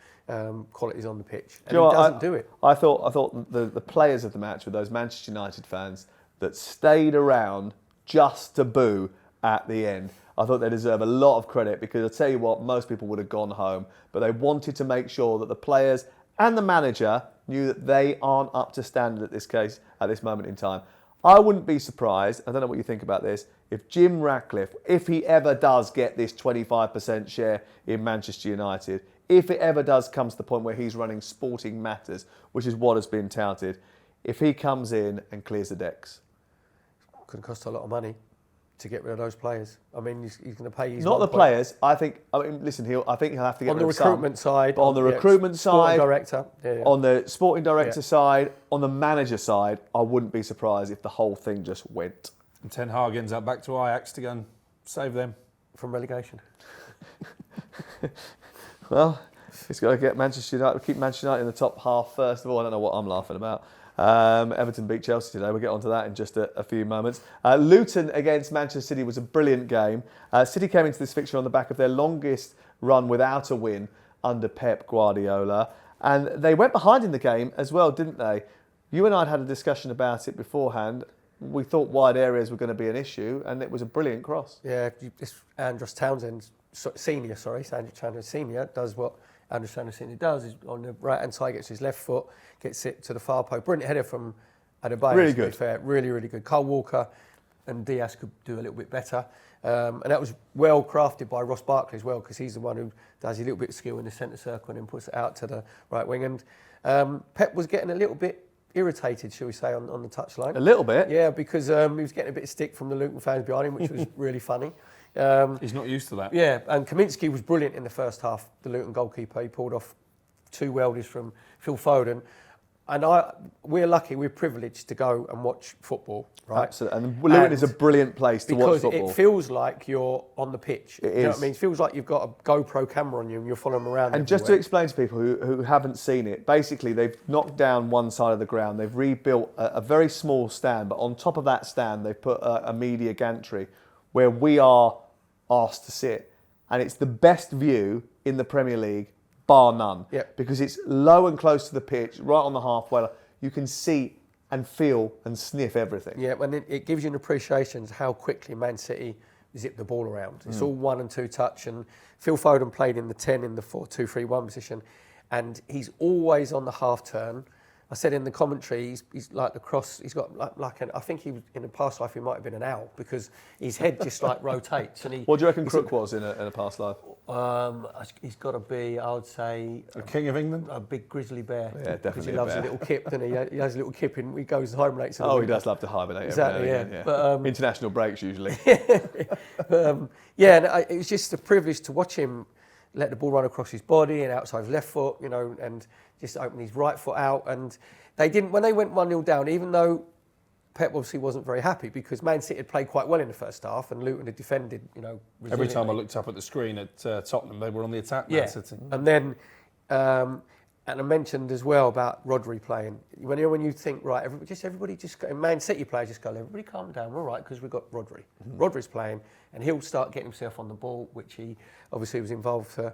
qualities on the pitch. And he doesn't do it. I thought the players of the match were those Manchester United fans that stayed around just to boo at the end. I thought they deserve a lot of credit, because I'll tell you what, most people would have gone home, but they wanted to make sure that the players and the manager knew that they aren't up to standard at this moment in time. I wouldn't be surprised, I don't know what you think about this, if Jim Ratcliffe, if he ever does get this 25% share in Manchester United, if it ever does come to the point where he's running Sporting Matters, which is what has been touted, if he comes in and clears the decks. Could cost a lot of money to get rid of those players. I mean, he's going to pay his Not the players. I think he'll have to get on rid the of some. recruitment side. But on the recruitment sporting side, director, on the sporting director side, on the manager side, I wouldn't be surprised if the whole thing just went. And Ten Hag ends up back to Ajax to go and save them from relegation. Well, he's got to get Manchester United, keep Manchester United in the top half first of all. I don't know what I'm laughing about. Everton beat Chelsea today. We'll get onto that in just a few moments. Luton against Manchester City was a brilliant game. City came into this fixture on the back of their longest run without a win under Pep Guardiola. And they went behind in the game as well, didn't they? You and I had a discussion about it beforehand. We thought wide areas were going to be an issue, and it was a brilliant cross. Yeah, this Andros Townsend Senior, does what Andros Townsend Senior does. Is on the right-hand side, gets his left foot, gets it to the far post. Brilliant header from Adebayo. Really good. Fair. Really, really good. Cole Walker and Diaz could do a little bit better. And that was well crafted by Ross Barkley as well, because he's the one who does a little bit of skill in the centre circle and then puts it out to the right wing. And Pep was getting a little bit irritated, shall we say, on the touchline. A little bit? Yeah, because he was getting a bit of stick from the Luton fans behind him, which was really funny. He's not used to that. Yeah, and Kaminsky was brilliant in the first half, the Luton goalkeeper. He pulled off 2 weldies from Phil Foden. And we're lucky, we're privileged to go and watch football, right? Absolutely. And Luton is a brilliant place to watch football. Because it feels like you're on the pitch. It you know is. what I mean? It feels like you've got a GoPro camera on you and you're following them around. And just to explain to people who haven't seen it, basically they've knocked down one side of the ground. They've rebuilt a very small stand, but on top of that stand, they've put a media gantry where we are asked to sit. And it's the best view in the Premier League, bar none. Yep. Because it's low and close to the pitch, right on the halfway line. You can see and feel and sniff everything. Yeah, and it gives you an appreciation of how quickly Man City zip the ball around. It's all 1 and 2 touch, and Phil Foden played in the 10 in the 4-2-3-1 position, and he's always on the half turn. I said in the commentary, he's like the cross. He's got I think he in a past life he might have been an owl because his head just like rotates. And What do you reckon Crook was in a past life? He's got to be, I would say, The King of England? a big grizzly bear. Yeah, definitely Because he a loves bear. a little kip, doesn't he? He has a little kip and he goes and hibernates. Oh, he does love to hibernate. Exactly, every now and yeah. again, But, international breaks usually. Yeah, and it was just a privilege to watch him let the ball run across his body and outside his left foot, you know, and just open his right foot out. And they didn't, when they went 1-0 down, even though Pep obviously wasn't very happy because Man City had played quite well in the first half and Luton had defended, you know, Every time I resiliently. looked up at the screen at Tottenham, they were on the attack. Yeah, Man City. and then, and I mentioned as well about Rodri playing. When you think, right, everybody just go, Man City players just go, everybody calm down, we're all right, because we've got Rodri. Rodri's playing, and he'll start getting himself on the ball, which he obviously was involved for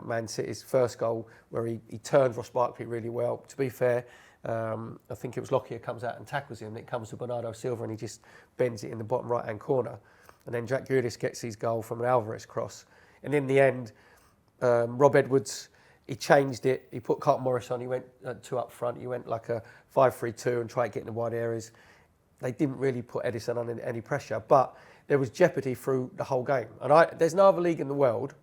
Man City's first goal, where he turns Ross Barkley really well. To be fair, I think it was Lockyer comes out and tackles him, and it comes to Bernardo Silva, and he just bends it in the bottom right-hand corner. And then Jack Grealish gets his goal from an Alvarez cross. And in the end, Rob Edwards, he changed it. He put Carlton Morris on. He went 2 up front. He went like a 5-3-2 and tried to get in the wide areas. They didn't really put Edison on any pressure, but there was jeopardy through the whole game. And there's no other league in the world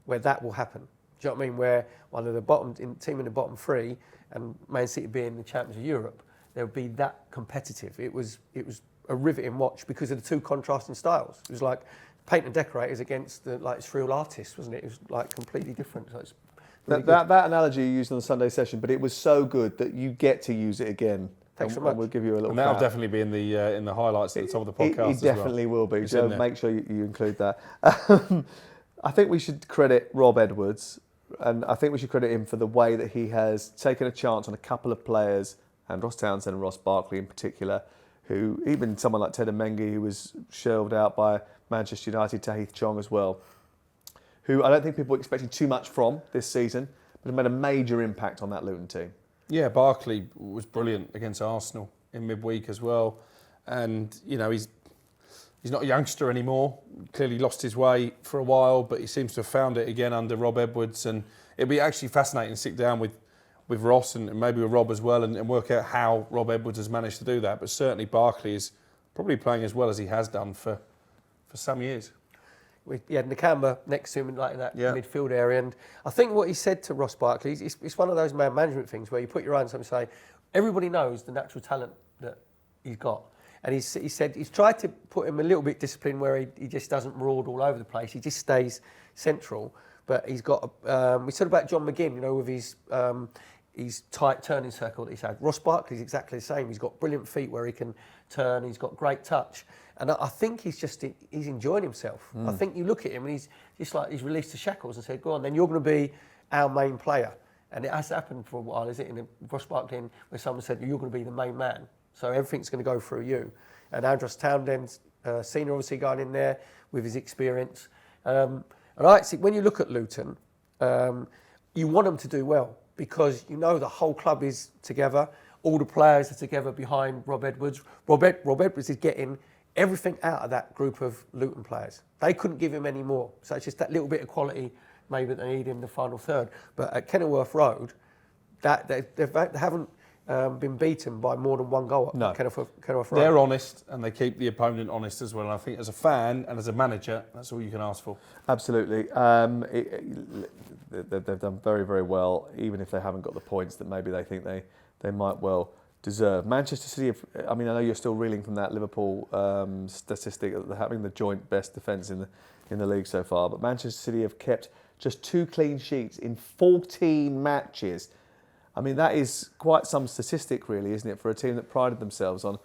where that will happen. Do you know what I mean? Where one of the team in the bottom 3 and Man City being the champions of Europe, there would be that competitive. It was a riveting watch because of the 2 contrasting styles. It was like paint and decorators against the surreal artists, wasn't it? It was like completely different. So it's really that analogy you used on the Sunday session, but it was so good that you get to use it again. Thanks so And much. we'll give you a little. And that'll clap. definitely be in the highlights at the top of the podcast. It definitely will be. It's So in there. make sure you include that. I think we should credit Rob Edwards, and I think we should credit him for the way that he has taken a chance on a couple of players, and Ross Townsend and Ross Barkley in particular, who even someone like Ted Mengi, who was shelved out by Manchester United, Tahith Chong as well, who I don't think people were expecting too much from this season, but have made a major impact on that Luton team. Yeah, Barkley was brilliant against Arsenal in midweek as well. And, you know, he's not a youngster anymore. Clearly lost his way for a while, but he seems to have found it again under Rob Edwards. And it'd be actually fascinating to sit down with Ross and maybe with Rob as well and work out how Rob Edwards has managed to do that. But certainly Barkley is probably playing as well as he has done for some years. He had Nakamba next to him in like that Yeah. midfield area, and I think what he said to Ross Barkley, it's one of those man management things where you put your eye on something and say, everybody knows the natural talent that he's got. And he said he's tried to put him a little bit disciplined where he just doesn't maraud all over the place. He just stays central. But he's got, we said about John McGinn, you know, with his tight turning circle that he's had. Ross Barkley's exactly the same. He's got brilliant feet where he can turn. He's got great touch. And I think he's enjoying himself. I think you look at him and he's just like, he's released the shackles and said, go on, then you're going to be our main player. And it has happened for a while, is it? In Ross Barkley, where someone said, you're going to be the main man. So everything's going to go through you. And Andros Townsend, senior obviously going in there with his experience. And I see, when you look at Luton, you want them to do well because you know the whole club is together. All the players are together behind Rob Edwards. Rob Edwards is getting everything out of that group of Luton players. They couldn't give him any more. So it's just that little bit of quality maybe that they need in the final third. But at Kenilworth Road, they haven't been beaten by more than 1 goal at Kenilworth Road. They're honest and they keep the opponent honest as well. And I think as a fan and as a manager, that's all you can ask for. Absolutely. They've done very, very well, even if they haven't got the points that maybe they think they might well deserve. Manchester City, I mean, I know you're still reeling from that Liverpool statistic of having the joint best defence in the league so far, but Manchester City have kept just 2 clean sheets in 14 matches. I mean, that is quite some statistic, really, isn't it, for a team that prided themselves on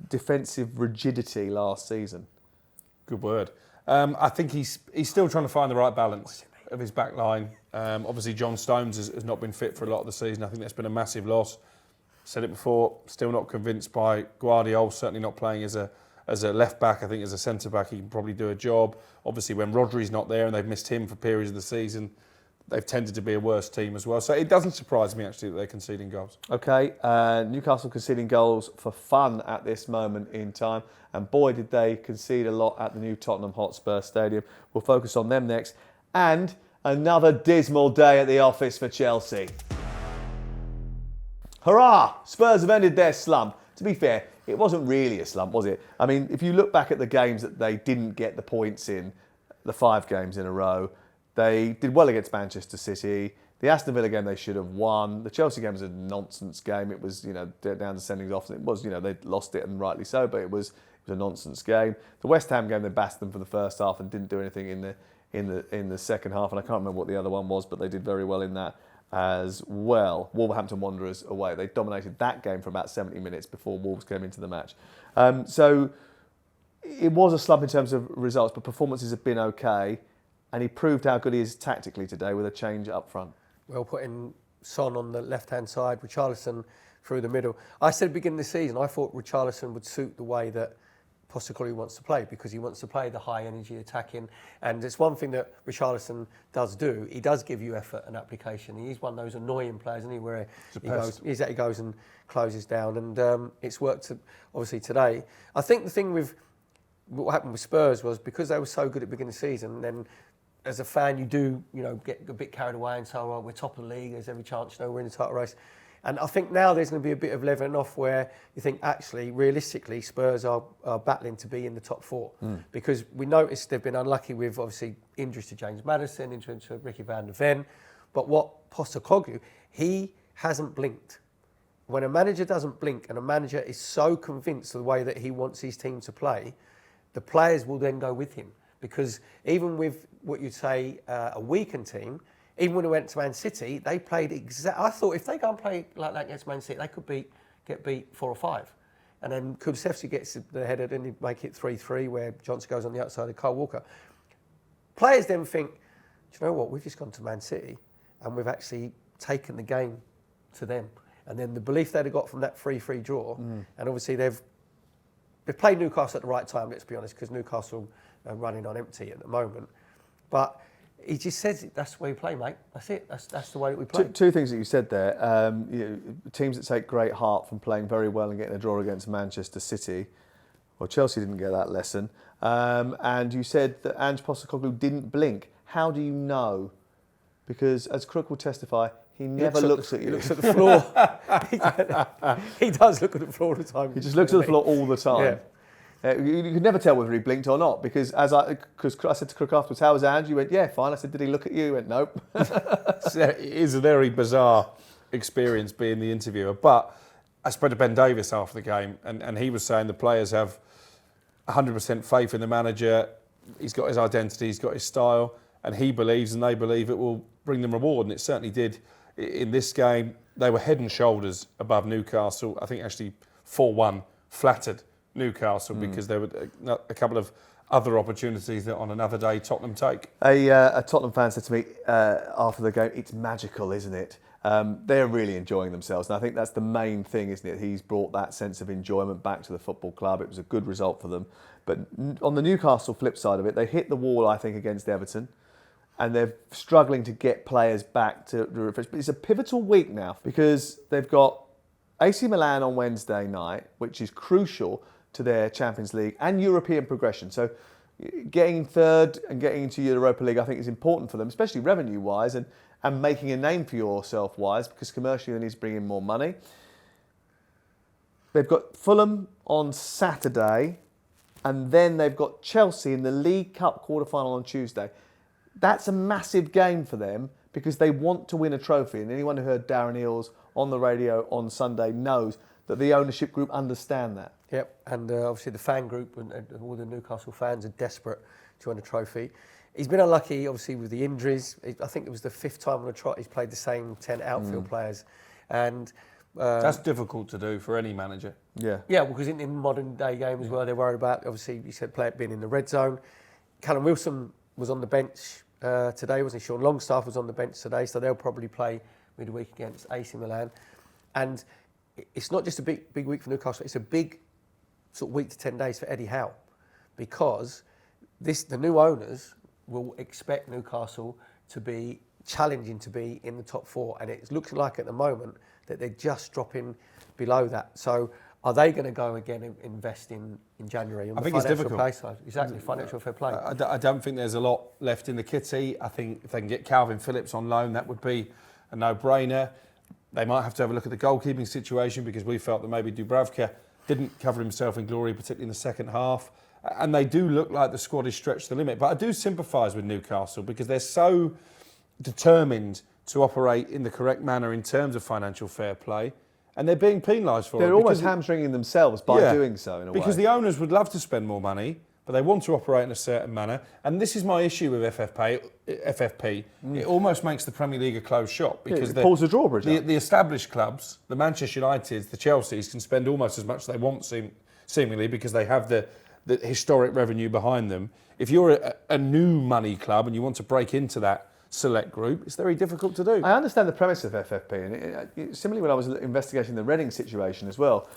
defensive rigidity last season? Good word. I think he's still trying to find the right balance of his back line. Obviously, John Stones has not been fit for a lot of the season. I think that's been a massive loss. Said it before, still not convinced by Guardiola, certainly not playing as a left back. I think as a centre back he can probably do a job. Obviously when Rodri's not there and they've missed him for periods of the season, they've tended to be a worse team as well. So it doesn't surprise me actually that they're conceding goals. Okay, Newcastle conceding goals for fun at this moment in time, and boy did they concede a lot at the new Tottenham Hotspur Stadium. We'll focus on them next. And another dismal day at the office for Chelsea. Hurrah! Spurs have ended their slump. To be fair, it wasn't really a slump, was it? I mean, if you look back at the games that they didn't get the points in, the 5 games in a row, they did well against Manchester City. The Aston Villa game they should have won. The Chelsea game was a nonsense game. It was, down to sendings off. It was, they lost it and rightly so, but it was a nonsense game. The West Ham game, they bashed them for the first half and didn't do anything in the second half. And I can't remember what the other one was, but they did very well in that as well. Wolverhampton Wanderers away. They dominated that game for about 70 minutes before Wolves came into the match. So it was a slump in terms of results, but performances have been okay. And he proved how good he is tactically today with a change up front. Well, putting Son on the left-hand side, Richarlison through the middle. I said at the beginning of the season, I thought Richarlison would suit the way that Postecoglou wants to play, because he wants to play the high-energy attacking. And it's one thing that Richarlison does do. He does give you effort and application. He's one of those annoying players, isn't he, where he goes and closes down. And it's worked, obviously, today. I think the thing with what happened with Spurs was because they were so good at the beginning of the season, then as a fan, you do, get a bit carried away and say, oh, well, we're top of the league, there's every chance, we're in the title race. And I think now there's going to be a bit of levelling off where you think, actually, realistically, Spurs are battling to be in the top 4. Because we noticed they've been unlucky with, obviously, injuries to James Maddison, injuries to Ricky van der Ven. But what Postecoglou, he hasn't blinked. When a manager doesn't blink and a manager is so convinced of the way that he wants his team to play, the players will then go with him. Because even with what you'd say a weakened team, even when we went to Man City, they played I thought if they go and play like that against Man City, they could get beat 4 or 5. And then Kulusevski gets the header, then you make it 3-3, where Johnson goes on the outside of Kyle Walker. Players then think, do you know what, we've just gone to Man City and we've actually taken the game to them. And then the belief they'd have got from that 3-3 draw, and obviously they've played Newcastle at the right time, let's be honest, because Newcastle are running on empty at the moment. But he just says that's the way we play, mate. That's it. That's the way that we play. Two things that you said there. Teams that take great heart from playing very well and getting a draw against Manchester City. Well, Chelsea didn't get that lesson. And you said that Ange Postecoglou didn't blink. How do you know? Because as Crook will testify, he never looks at you. He looks at the floor. He does look at the floor all the time. He just looks at the floor all the time. Yeah. You could never tell whether he blinked or not, because I said to Crook afterwards, how was Ange? He went, yeah, fine. I said, did he look at you? He went, nope. It is a very bizarre experience being the interviewer. But I spoke to Ben Davis after the game, and he was saying the players have 100% faith in the manager. He's got his identity, he's got his style, and he believes and they believe it will bring them reward. And it certainly did in this game. They were head and shoulders above Newcastle. I think actually 4-1 flattered Newcastle because there were a couple of other opportunities that on another day Tottenham take. A Tottenham fan said to me after the game, it's magical, isn't it? They're really enjoying themselves, and I think that's the main thing, isn't it? He's brought that sense of enjoyment back to the football club. It was a good result for them. But on the Newcastle flip side of it, they hit the wall, I think, against Everton, and they're struggling to get players back to refresh. But it's a pivotal week now because they've got AC Milan on Wednesday night, which is crucial to their Champions League and European progression. So getting third and getting into Europa League, I think, is important for them, especially revenue-wise and making a name for yourself-wise, because commercially they need to bring in more money. They've got Fulham on Saturday, and then they've got Chelsea in the League Cup quarter-final on Tuesday. That's a massive game for them because they want to win a trophy. And anyone who heard Darren Eales on the radio on Sunday knows that the ownership group understand that. Yep, and obviously the fan group and all the Newcastle fans are desperate to win a trophy. He's been unlucky, obviously, with the injuries. I think it was the 5th time on the trot he's played the same 10 outfield players. And that's difficult to do for any manager. Yeah, because in modern day games as well, they're worried about, obviously, you said player being in the red zone. Callum Wilson was on the bench today, wasn't he? Sean Longstaff was on the bench today, so they'll probably play midweek against AC Milan. And it's not just a big week for Newcastle, it's a big sort of week to 10 days for Eddie Howe, because the new owners will expect Newcastle to be challenging to be in the top 4, and it looks like at the moment that they're just dropping below that. So are they going to go again and invest in January? I think it's difficult. Exactly, financial fair play. I don't think there's a lot left in the kitty. I think if they can get Calvin Phillips on loan, that would be a no-brainer. They might have to have a look at the goalkeeping situation, because we felt that maybe Dubravka didn't cover himself in glory, particularly in the second half. And they do look like the squad is stretched to the limit. But I do sympathise with Newcastle, because they're so determined to operate in the correct manner in terms of financial fair play, and they're being penalised for it. They're almost hamstringing themselves by doing so, in a way. Because the owners would love to spend more money, but they want to operate in a certain manner. And this is my issue with FFP. It almost makes the Premier League a closed shop, because it pulls the drawbridge up. The established clubs, the Manchester Uniteds, the Chelseas, can spend almost as much as they want, seemingly, because they have the historic revenue behind them. If you're a new money club and you want to break into that select group, it's very difficult to do. I understand the premise of FFP, and similarly when I was investigating the Reading situation as well,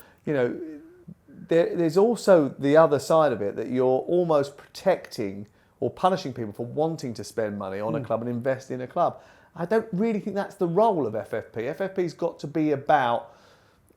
there's also the other side of it, that you're almost protecting or punishing people for wanting to spend money on a club and invest in a club. I don't really think that's the role of FFP. FFP's got to be about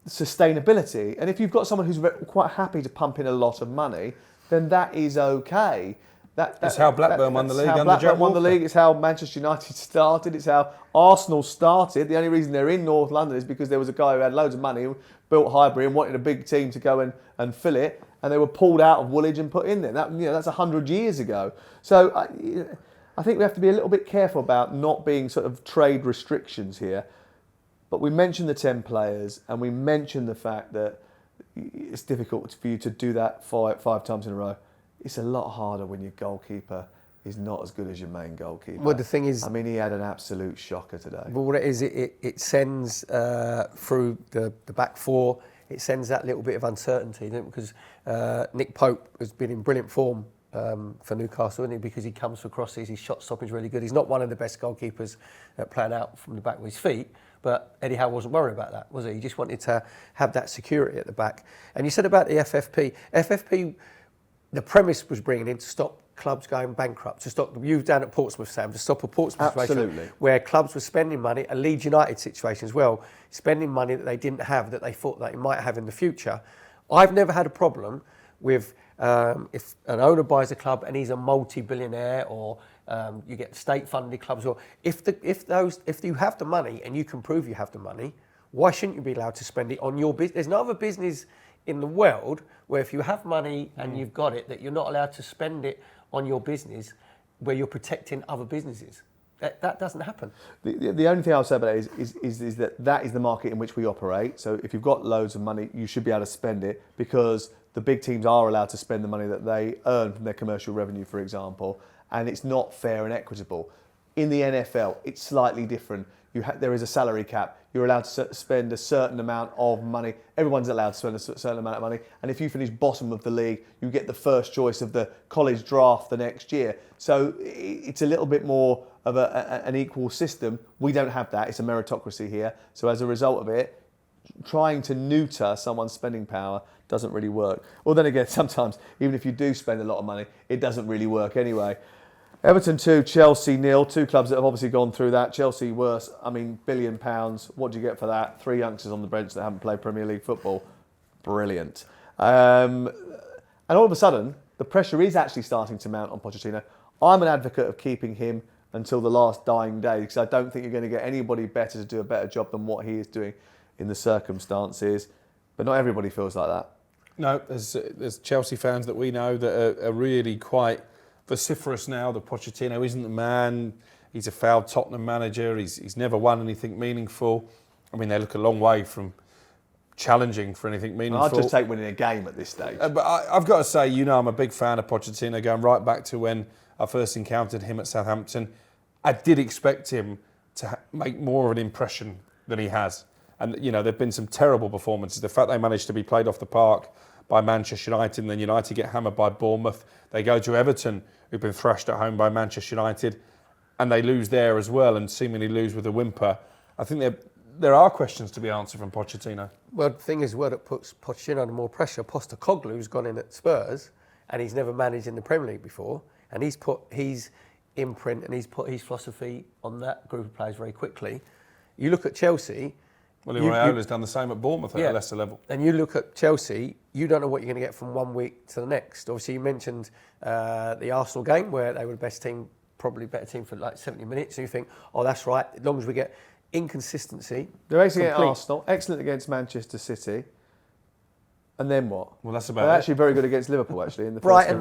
sustainability, and if you've got someone who's quite happy to pump in a lot of money, then that is okay. That's how Blackburn won the league under Jack Walker. Blackburn won the league. It's how Manchester United started. It's how Arsenal started. The only reason they're in North London is because there was a guy who had loads of money, who built Highbury and wanted a big team to go and fill it, and they were pulled out of Woolwich and put in there. That's 100 years ago. So I think we have to be a little bit careful about not being sort of trade restrictions here. But we mentioned the 10 players, and we mentioned the fact that it's difficult for you to do that five times in a row. It's a lot harder when your goalkeeper is not as good as your main goalkeeper. Well, the thing is, I mean, he had an absolute shocker today. But what it is, it sends through the back 4, it sends that little bit of uncertainty, because Nick Pope has been in brilliant form for Newcastle, isn't he? Because he comes for crosses, his shot stopping is really good. He's not one of the best goalkeepers playing out from the back with his feet, but Eddie Howe wasn't worried about that, was he? He just wanted to have that security at the back. And you said about the FFP, the premise was bringing in to stop clubs going bankrupt, to stop you down at Portsmouth, Sam, to stop a Portsmouth situation where clubs were spending money, a Leeds United situation as well, spending money that they didn't have, that they thought that they might have in the future. I've never had a problem with if an owner buys a club and he's a multi-billionaire, or you get state-funded clubs, or if you have the money and you can prove you have the money, why shouldn't you be allowed to spend it on your business? There's no other business in the world where if you have money and you've got it, that you're not allowed to spend it on your business, where you're protecting other businesses. That doesn't happen. The only thing I'll say about it is that is the market in which we operate. So if you've got loads of money, you should be able to spend it, because the big teams are allowed to spend the money that they earn from their commercial revenue, for example, and it's not fair and equitable. In the NFL, it's slightly different. There is a salary cap. You're allowed to spend a certain amount of money. Everyone's allowed to spend a certain amount of money. And if you finish bottom of the league, you get the first choice of the college draft the next year. So it's a little bit more of an equal system. We don't have that. It's a meritocracy here. So as a result of it, trying to neuter someone's spending power doesn't really work. Well, then again, sometimes, even if you do spend a lot of money, it doesn't really work anyway. Everton 2, Chelsea 0, 2 clubs that have obviously gone through that. Chelsea worse, £1 billion. What do you get for that? 3 youngsters on the bench that haven't played Premier League football. Brilliant. And all of a sudden, the pressure is actually starting to mount on Pochettino. I'm an advocate of keeping him until the last dying day, because I don't think you're going to get anybody better to do a better job than what he is doing in the circumstances. But not everybody feels like that. No, there's Chelsea fans that we know that are really quite vociferous now that Pochettino isn't the man. He's a failed Tottenham manager. He's never won anything meaningful. I mean, they look a long way from challenging for anything meaningful. I'd just take winning a game at this stage. But I've got to say, I'm a big fan of Pochettino, going right back to when I first encountered him at Southampton. I did expect him to make more of an impression than he has. And, there have been some terrible performances. The fact they managed to be played off the park by Manchester United, and then United get hammered by Bournemouth. They go to Everton, who've been thrashed at home by Manchester United, and they lose there as well, and seemingly lose with a whimper. I think there are questions to be answered from Pochettino. Well, the thing is, that puts Pochettino under more pressure. Postecoglou's gone in at Spurs, and he's never managed in the Premier League before, and he's put his imprint and he's put his philosophy on that group of players very quickly. You look at Chelsea. Well, Iraola's done the same at Bournemouth at a lesser level. And you look at Chelsea, you don't know what you're going to get from one week to the next. Obviously, you mentioned the Arsenal game where they were the best team, probably better team for like 70 minutes. And you think, that's right, as long as we get inconsistency. They're excellent against Arsenal, excellent against Manchester City. And then what? Well, that's about They're actually very good against Liverpool, actually. In the Brighton,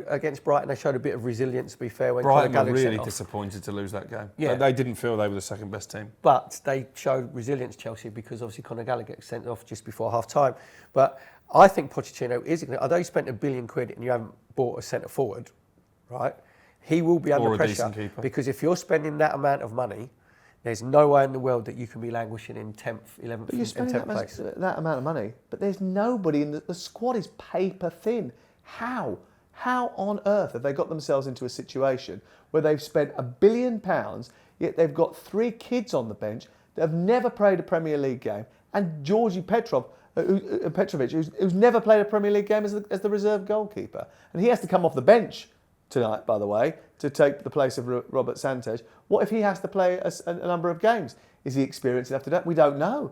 against Brighton, they showed a bit of resilience, to be fair. When Brighton were really disappointed to lose that game. Yeah. They didn't feel they were the second best team. But they showed resilience, Chelsea, because obviously Conor Gallagher gets sent off just before half-time. But I think Pochettino is, although he spent £1 billion and you haven't bought a centre-forward, right, he will be under pressure. Because if you're spending that amount of money, there's no way in the world that you can be languishing in 10th, 11th, but you're spending 10th place. That amount of money, but there's nobody in the squad is paper thin. How? How on earth have they got themselves into a situation where they've spent £1 billion, yet they've got 3 kids on the bench that have never played a Premier League game, and Georgi Petrovic, who's never played a Premier League game as the reserve goalkeeper, and he has to come off the bench tonight, by the way, to take the place of Robert Sanchez. What if he has to play a number of games? Is he experienced enough to do that? We don't know.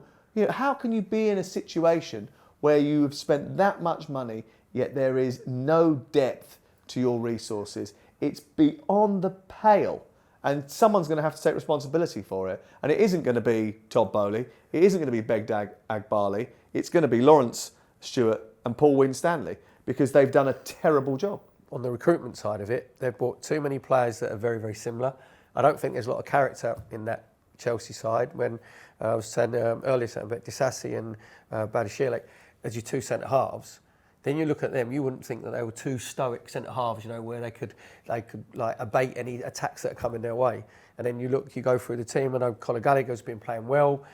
How can you be in a situation where you've spent that much money, yet there is no depth to your resources? It's beyond the pale. And someone's going to have to take responsibility for it. And it isn't going to be Todd Bowley. It isn't going to be Begdad Agbali. It's going to be Lawrence Stewart and Paul Winstanley, because they've done a terrible job. On the recruitment side of it, they've bought too many players that are very, very similar. I don't think there's a lot of character in that Chelsea side. When I was saying earlier something about Disasi and Badiashile as your 2 centre-halves, then you look at them, you wouldn't think that they were 2 stoic centre-halves, where they could like abate any attacks that are coming their way. And then you go through the team, I know Conor Gallagher's been playing well.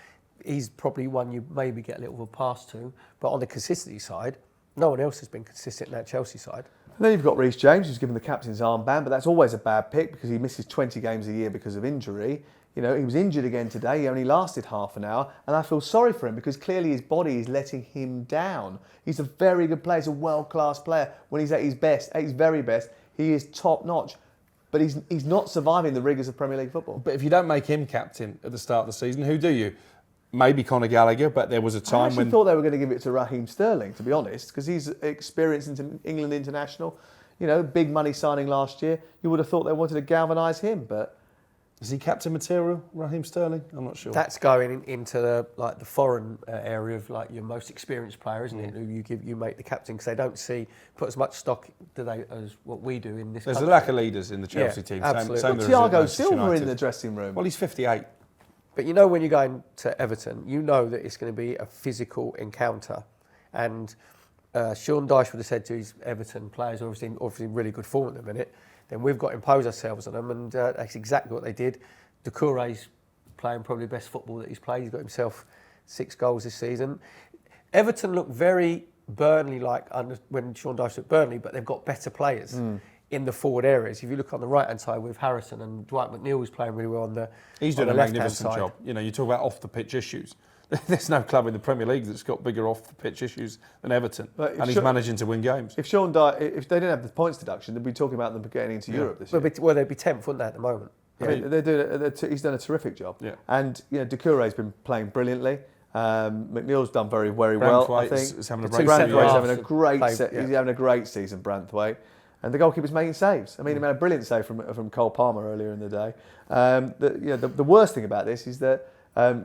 He's probably one you maybe get a little of a pass to. But on the consistency side, no one else has been consistent in that Chelsea side. And then you've got Reece James, who's given the captain's armband, but that's always a bad pick because he misses 20 games a year because of injury. He was injured again today. He only lasted half an hour, and I feel sorry for him because clearly his body is letting him down. He's a very good player. He's a world-class player. When he's at his best, at his very best, he is top-notch. But he's not surviving the rigours of Premier League football. But if you don't make him captain at the start of the season, who do you? Maybe Conor Gallagher, but there was a time when... I thought they were going to give it to Raheem Sterling, to be honest, because he's experienced England international. Big money signing last year. You would have thought they wanted to galvanise him, but... Is he captain material, Raheem Sterling? I'm not sure. That's going into the foreign area of your most experienced player, isn't it? Who you make the captain, because they don't put as much stock as what we do in this. There's a lack of leaders in the Chelsea team. Absolutely. Thiago Silva in the dressing room. Well, he's 58. But when you're going to Everton, you know that it's going to be a physical encounter, and Sean Dyche would have said to his Everton players, obviously really good form at the minute, then we've got to impose ourselves on them, and that's exactly what they did. Doucouré's playing probably the best football that he's played. He's got himself 6 goals this season. Everton look very Burnley-like when Sean Dyche took Burnley, but they've got better players in the forward areas. If you look on the right-hand side with Harrison, and Dwight McNeil is playing really well on the He's doing a magnificent job. You talk about off-the-pitch issues. There's no club in the Premier League that's got bigger off-the-pitch issues than Everton, and he's managing to win games. If if they didn't have the points deduction, they'd be talking about them getting into Europe this year. Well, they'd be 10th, wouldn't they, at the moment? I mean, he's done a terrific job. Yeah. And Doucouré's been playing brilliantly. McNeil's done very, very well, I think. Is having a He's having a great season, Branthwaite. And the goalkeeper's making saves. I mean, he made a brilliant save from Cole Palmer earlier in the day. The worst thing about this is that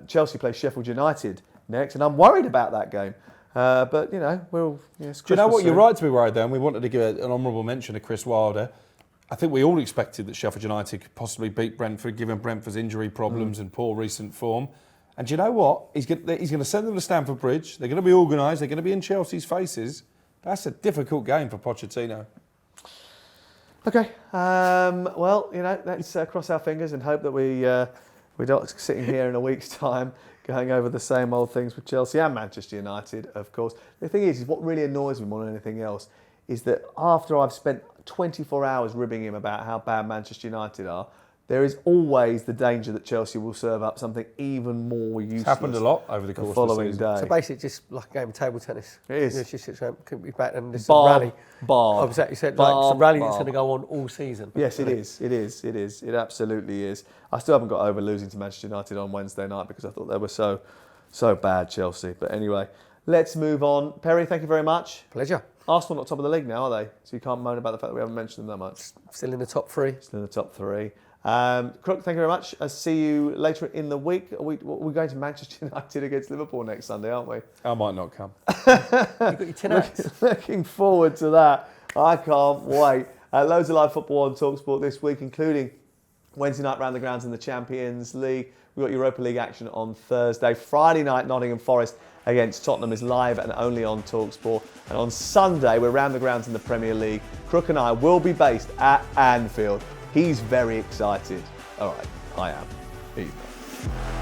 Chelsea play Sheffield United next, and I'm worried about that game. But we'll. Do you know what? You're right to be worried though, and we wanted to give an honourable mention to Chris Wilder. I think we all expected that Sheffield United could possibly beat Brentford, given Brentford's injury problems and poor recent form. And do you know what? He's going to send them to Stamford Bridge. They're going to be organised. They're going to be in Chelsea's faces. That's a difficult game for Pochettino. Okay. Well, let's cross our fingers and hope that we're not sitting here in a week's time going over the same old things with Chelsea and Manchester United, of course. The thing is what really annoys me more than anything else is that after I've spent 24 hours ribbing him about how bad Manchester United are, there is always the danger that Chelsea will serve up something even more useless. It's happened a lot over the course of the season. Day. So basically, just like a game of table tennis. It is. It's just could be back and this Barb, rally. Exactly. Said like it's a rally that's going to go on all season. Yes, it is. It is. It is. It absolutely is. I still haven't got over losing to Manchester United on Wednesday night because I thought they were so bad, Chelsea. But anyway, let's move on. Perry, thank you very much. Pleasure. Arsenal not top of the league now, are they? So you can't moan about the fact that we haven't mentioned them that much. Still in the top three. Still in the top three. Crook, thank you very much. I'll see you later in the week. We're going to Manchester United against Liverpool next Sunday, aren't we? I might not come. You've got your 10 hats. Looking forward to that. I can't wait. Loads of live football on talkSPORT this week, including Wednesday night round the grounds in the Champions League. We've got Europa League action on Thursday. Friday night, Nottingham Forest against Tottenham is live and only on talkSPORT. And on Sunday, we're round the grounds in the Premier League. Crook and I will be based at Anfield. He's very excited. All right, I am. He's not.